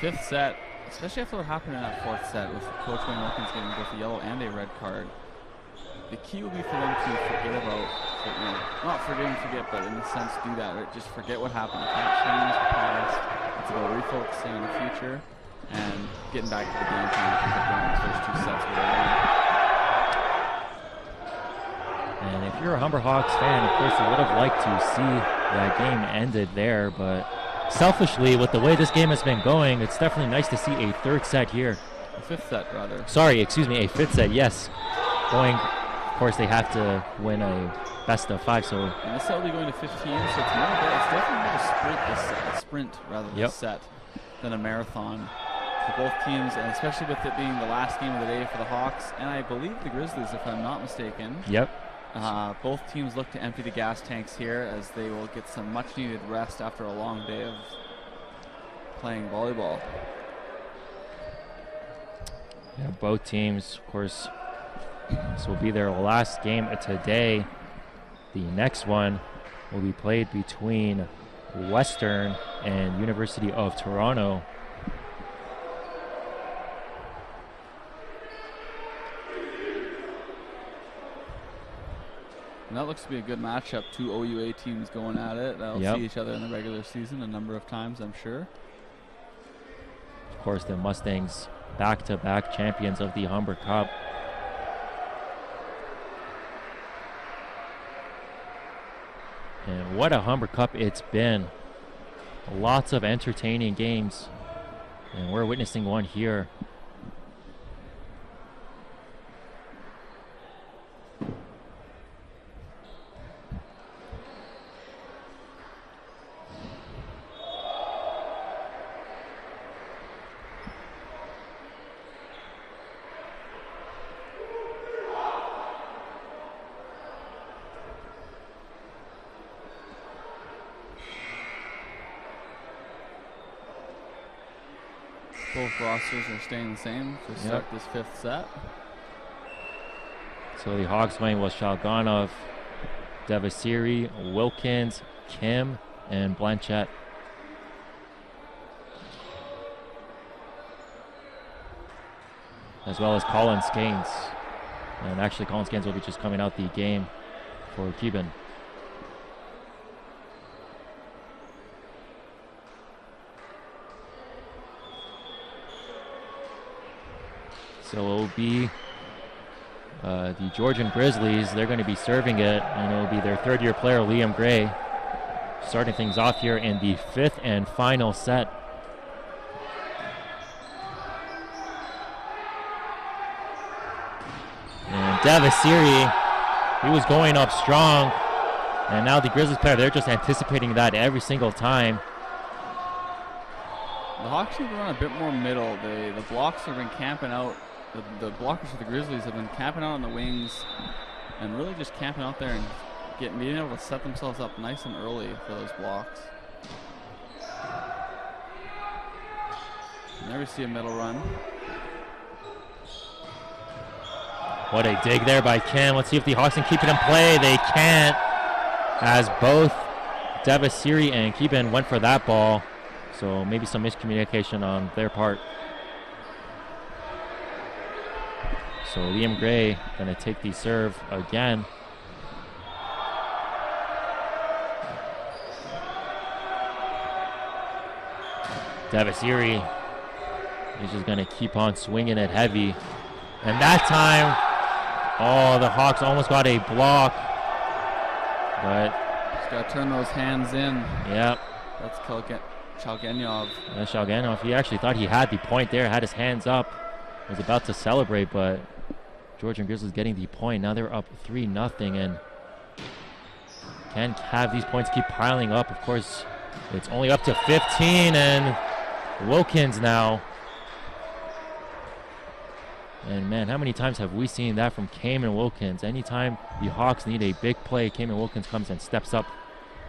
fifth set, especially after what happened in that fourth set with Coach Wayne Wilkins getting both a yellow and a red card. The key will be for them to forget about, not forget, but in a sense do that, right? Just forget what happened. You can't change the past. It's about refocusing on the future and getting back to the game plan to pick up those first two sets where they won. And if you're a Humber Hawks fan, of course, you would have liked to see that game ended there, but selfishly, with the way this game has been going, it's definitely nice to see a third set here. A fifth set, rather. Sorry, excuse me, a fifth set, yes. Going, of course, they have to win a best of 5, so. And this set will be going to 15, so it's definitely more a sprint rather than a set than a marathon for both teams, and especially with it being the last game of the day for the Hawks, and I believe the Grizzlies, if I'm not mistaken. Yep. Both teams look to empty the gas tanks here as they will get some much-needed rest after a long day of playing volleyball. Yeah, both teams, of course, this will be their last game today. The next one will be played between Western and University of Toronto. And that looks to be a good matchup. Two OUA teams going at it. They'll see each other in the regular season a number of times, I'm sure. Of course, the Mustangs back-to-back champions of the Humber Cup. And what a Humber Cup it's been. Lots of entertaining games. And we're witnessing one here. Both rosters are staying the same to start this fifth set. So the Hawks playing was Shalganov, Devasiri, Wilkins, Kim, and Blanchett. As well as Colin Skanes. And actually Colin Skanes will be just coming out the game for Cuban. So it will be the Georgian Grizzlies. They're going to be serving it, and it will be their third-year player, Liam Gray, starting things off here in the fifth and final set. And Devasiri, he was going up strong, and now the Grizzlies player, they're just anticipating that every single time. The Hawks need to run a bit more middle. The blocks have been camping out. The blockers for the Grizzlies have been camping out on the wings and really just camping out there and being able to set themselves up nice and early for those blocks. Never see a middle run. What a dig there by Kim. Let's see if the Hawks can keep it in play. They can't, as both Devasiri and Keeban went for that ball. So maybe some miscommunication on their part. So Liam Gray going to take the serve again. Devasiri is just going to keep on swinging it heavy. And that time, oh, the Hawks almost got a block. But just got to turn those hands in. Yep. That's Chalgenyov. Yeah, Chalgenyov, he actually thought he had the point there, had his hands up, was about to celebrate, but Georgian Grizzlies getting the point. Now they're up 3-0 and can't have these points keep piling up. Of course, it's only up to 15, and Wilkins now. And man, how many times have we seen that from Cayman Wilkins? Anytime the Hawks need a big play, Cayman Wilkins comes and steps up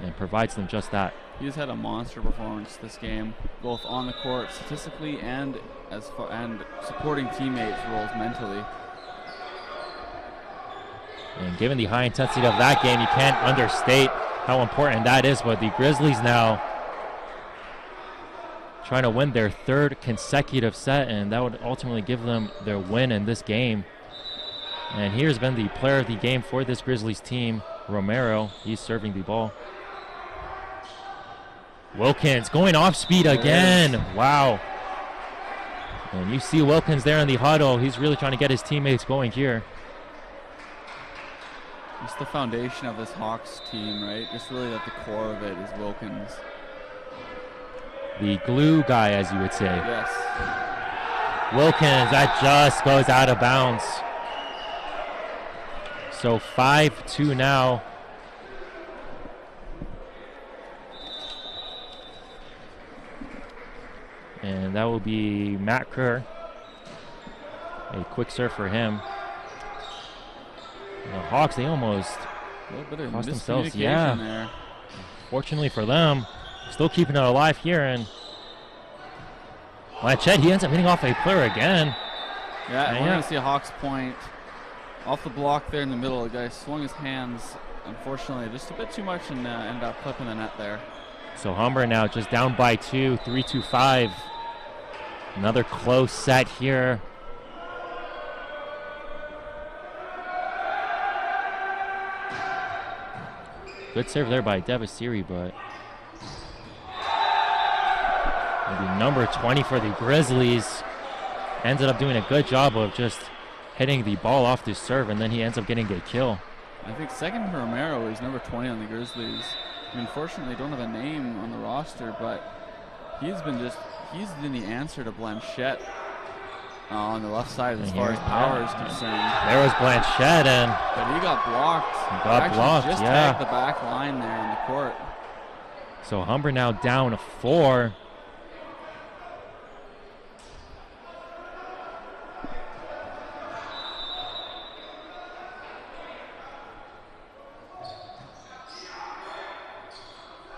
and provides them just that. He's had a monster performance this game, both on the court statistically and supporting teammates roles mentally. And given the high intensity of that game, you can't understate how important that is. But the Grizzlies now trying to win their third consecutive set, and that would ultimately give them their win in this game. And here's been the player of the game for this Grizzlies team, Romero. He's serving the ball. Wilkins going off speed again. Wow. And you see Wilkins there in the huddle. He's really trying to get his teammates going here. It's the foundation of this Hawks team, right? Just really at the core of it is Wilkins. The glue guy, as you would say. Yes. Wilkins, that just goes out of bounds. So 5-2 now. And that will be Matt Kerr. A quick serve for him. The Hawks, they almost cost themselves. Yeah. There. Fortunately for them, still keeping it alive here. And Blanchett, he ends up hitting off a player again. Yeah, we're going to see a Hawks point off the block there in the middle. The guy swung his hands, unfortunately, just a bit too much and ended up clipping the net there. So Humber now just down by 2, 3-2-5. Another close set here. Good serve there by Devasiri, but maybe number 20 for the Grizzlies ended up doing a good job of just hitting the ball off the serve, and then he ends up getting a kill. I think second to Romero is number 20 on the Grizzlies. Unfortunately, don't have a name on the roster, but he's been the answer to Blanchett on the left side as far as power is concerned. There was Blanchett, but he got blocked. Just tagged the back line there in the court. So Humber now down 4.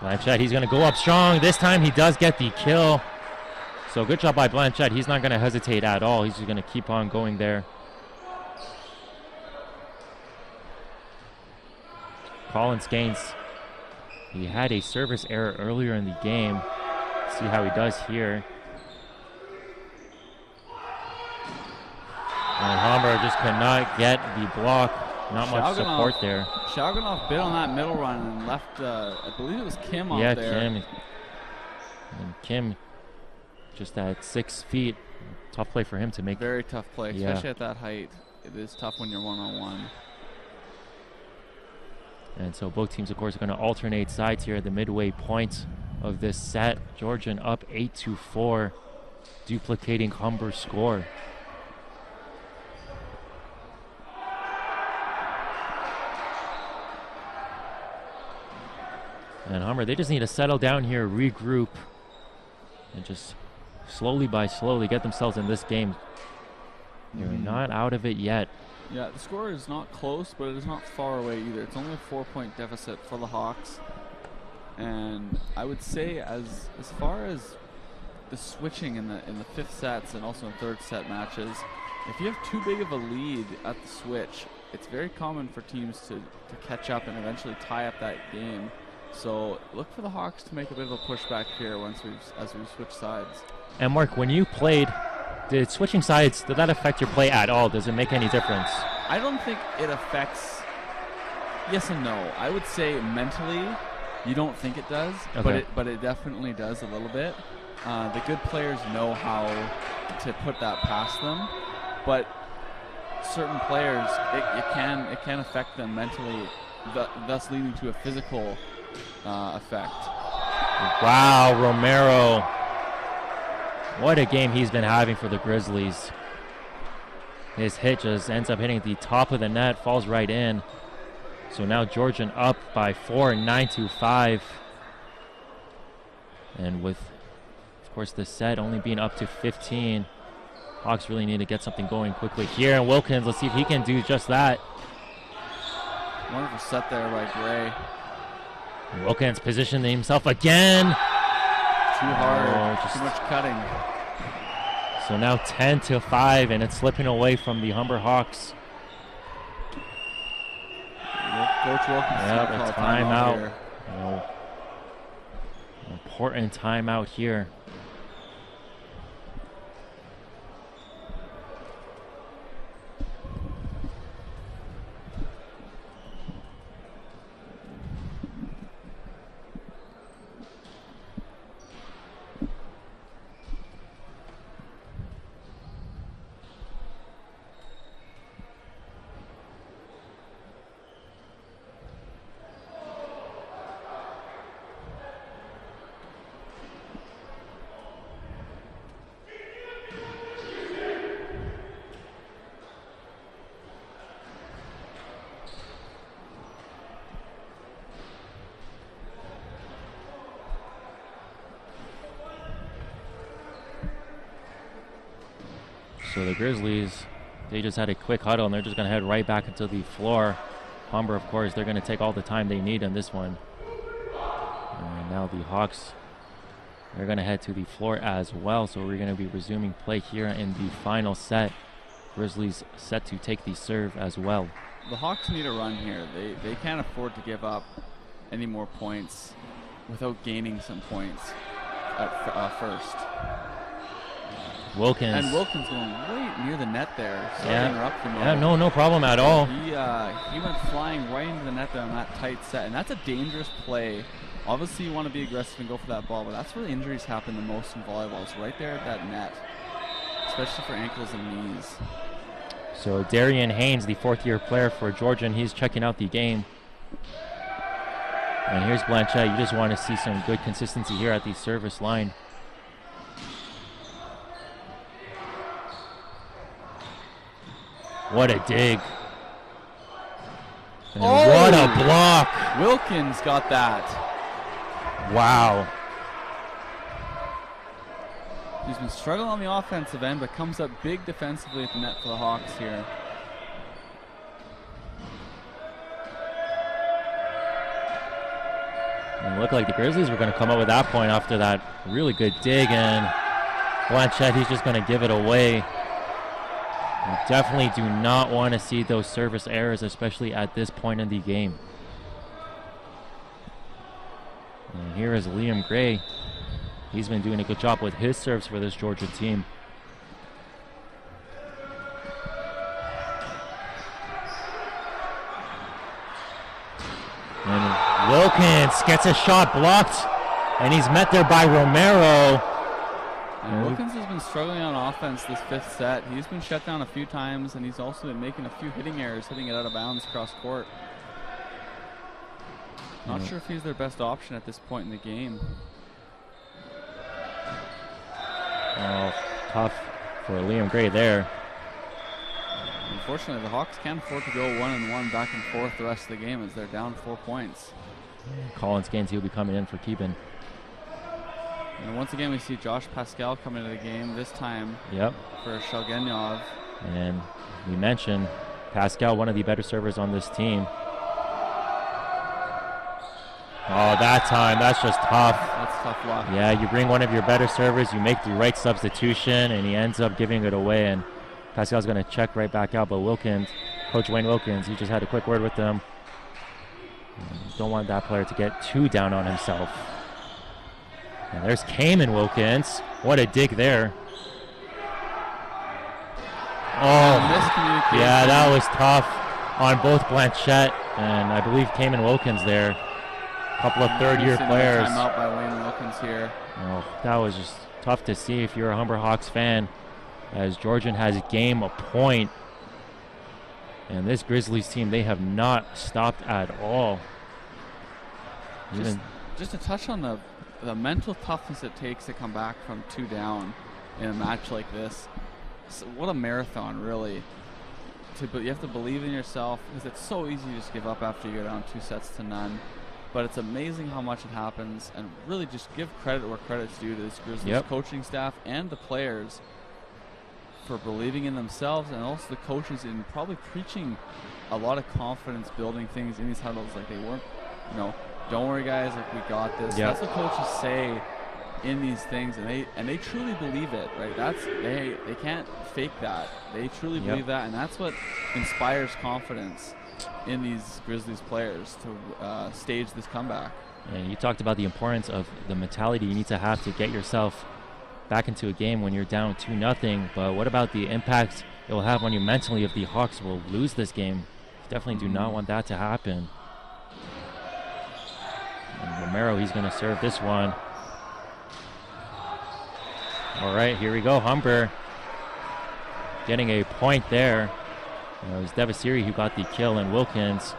Blanchett, he's going to go up strong. This time he does get the kill. So good job by Blanchett. He's not going to hesitate at all. He's just going to keep on going there. Collins Gaines, he had a service error earlier in the game. Let's see how he does here. And Humber just could not get the block. Not much support there. Chalgenyov bit on that middle run and left, I believe it was Kim out there. Yeah, Kim. And Kim just at 6 feet. Tough play for him to make. Very tough play, especially at that height. It is tough when you're one-on-one. And so both teams, of course, are going to alternate sides here at the midway point of this set. Georgian up 8-4, duplicating Humber's score. And Humber, they just need to settle down here, regroup, and just slowly by slowly get themselves in this game. They're not out of it yet. Yeah, the score is not close, but it is not far away either. It's only a 4-point deficit for the Hawks. And I would say as far as the switching in the fifth sets and also in third set matches, if you have too big of a lead at the switch, it's very common for teams to catch up and eventually tie up that game. So look for the Hawks to make a bit of a pushback here as we switch sides. And Mark, when you played, did switching sides, did that affect your play at all? Does it make any difference? I don't think it affects. Yes and no. I would say mentally, you don't think it does, okay. but it definitely does a little bit. The good players know how to put that past them, but certain players, it can affect them mentally, thus leading to a physical effect. Wow, Romero. What a game he's been having for the Grizzlies. His hit just ends up hitting the top of the net, falls right in. So now Georgian up by 4, 9-5. And with, of course, the set only being up to 15, Hawks really need to get something going quickly here. And Wilkins, let's see if he can do just that. Wonderful set there by Gray. Wilkins positioning himself again. Too hard, too much cutting. So now 10-5, and it's slipping away from the Humber Hawks. Coach Wilkins. Yep, a timeout. Important timeout here. So the Grizzlies, they just had a quick huddle, and they're just going to head right back into the floor. Humber, of course, they're going to take all the time they need on this one. And now the Hawks, they're going to head to the floor as well. So we're going to be resuming play here in the final set. Grizzlies set to take the serve as well. The Hawks need a run here. They can't afford to give up any more points without gaining some points at first. Wilkins. And Wilkins going right near the net there. Sorry to interrupt him. Yeah, no problem at all. He went flying right into the net there on that tight set, and that's a dangerous play. Obviously, you want to be aggressive and go for that ball, but that's where the injuries happen the most in volleyball. It's right there at that net, especially for ankles and knees. So Darian Haynes, the fourth-year player for Georgian, he's checking out the game. And here's Blanchette. You just want to see some good consistency here at the service line. What a dig. And what a block. Wilkins got that. Wow. He's been struggling on the offensive end, but comes up big defensively at the net for the Hawks here. And it looked like the Grizzlies were going to come up with that point after that really good dig. And Blanchette, he's just going to give it away. You definitely do not want to see those service errors, especially at this point in the game. And here is Liam Gray. He's been doing a good job with his serves for this Georgia team. And Wilkins gets a shot blocked, and he's met there by Romero. And Wilkins has been struggling on offense this fifth set. He's been shut down a few times, and he's also been making a few hitting errors, hitting it out of bounds cross court. Not sure if he's their best option at this point in the game. Oh, tough for Liam Gray there. Unfortunately, the Hawks can't afford to go 1-1 back and forth the rest of the game as they're down 4 points. Collins Gaines, he'll be coming in for Keeban. And once again, we see Josh Pascal come into the game, this time for Shalgenyov. And we mentioned Pascal, one of the better servers on this team. Oh, that time, that's just tough. That's tough luck. Yeah, you bring one of your better servers, you make the right substitution, and he ends up giving it away. And Pascal's going to check right back out, but Wilkins, Coach Wayne Wilkins, he just had a quick word with them. Don't want that player to get too down on himself. And there's Cayman Wilkins. What a dig there. Oh, Miscommunication. yeah, that was tough on both Blanchette and I believe Cayman Wilkins there. A couple of third-year players. Timeout by Wayne Wilkins here. Oh, that was just tough to see if you're a Humber Hawks fan, as Georgian has game a point. And this Grizzlies team, they have not stopped at all. Just to touch on the mental toughness it takes to come back from 2 down in a match like this. So what a marathon, really. But you have to believe in yourself, because it's so easy to just give up after you go down 2-0. But it's amazing how much it happens, and really just give credit where credit's due to this Grizzlies coaching staff and the players for believing in themselves, and also the coaches in probably preaching a lot of confidence building things in these huddles. Like they weren't, don't worry guys, like we got this. That's what coaches say in these things, and they truly believe it, right? They can't fake that. They truly believe that, and that's what inspires confidence in these Grizzlies players to stage this comeback. And you talked about the importance of the mentality you need to have to get yourself back into a game when you're down 2-0, but what about the impact it will have on you mentally if the Hawks will lose this game? Definitely do not want that to happen. And Romero, he's going to serve this one. All right, here we go. Humber getting a point there. It was Devasiri who got the kill, and Wilkins,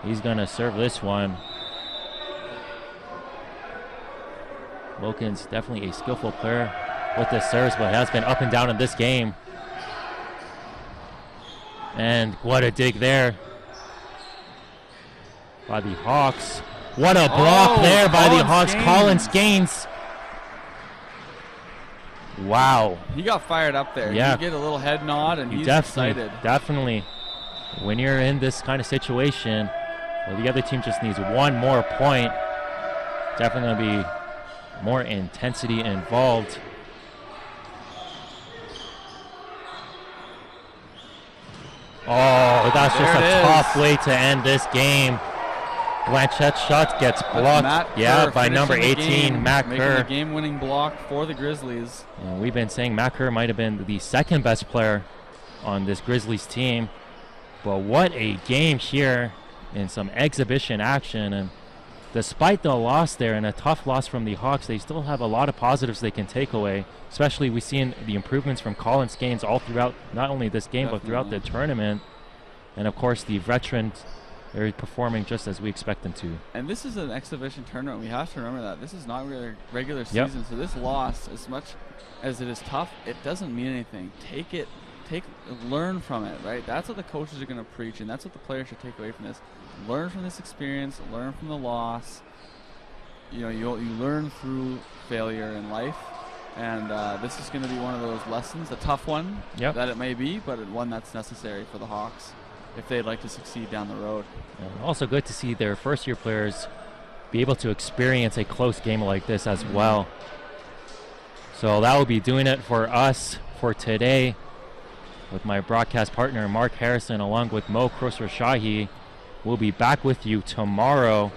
he's going to serve this one. Wilkins, definitely a skillful player with the serves, but has been up and down in this game. And what a dig there by the Hawks. What a block there by the Hawks. Colin Skanes. Wow. He got fired up there. Yeah. You get a little head nod, and he's definitely, excited. Definitely. When you're in this kind of situation, well, the other team just needs one more point. Definitely going to be more intensity involved. Oh, that's just a tough way to end this game. Blanchette's shot gets blocked. By number 18, Matt Kerr. Making a game-winning block for the Grizzlies. And we've been saying Matt Kerr might have been the second best player on this Grizzlies team. But what a game here in some exhibition action. And despite the loss there and a tough loss from the Hawks, they still have a lot of positives they can take away. Especially we've seen the improvements from Colin Skanes all throughout not only this game, but throughout the tournament. And of course the veterans, they're performing just as we expect them to. And this is an exhibition tournament. We have to remember that. This is not regular season. So this loss, as much as it is tough, it doesn't mean anything. Learn from it, right? That's what the coaches are going to preach, and that's what the players should take away from this. Learn from this experience. Learn from the loss. You learn through failure in life. And this is going to be one of those lessons, a tough one that it may be, but one that's necessary for the Hawks if they'd like to succeed down the road. And also good to see their first-year players be able to experience a close game like this as well. So that will be doing it for us for today with my broadcast partner, Mark Harrison, along with Mo Khosrow-Shahi. We'll be back with you tomorrow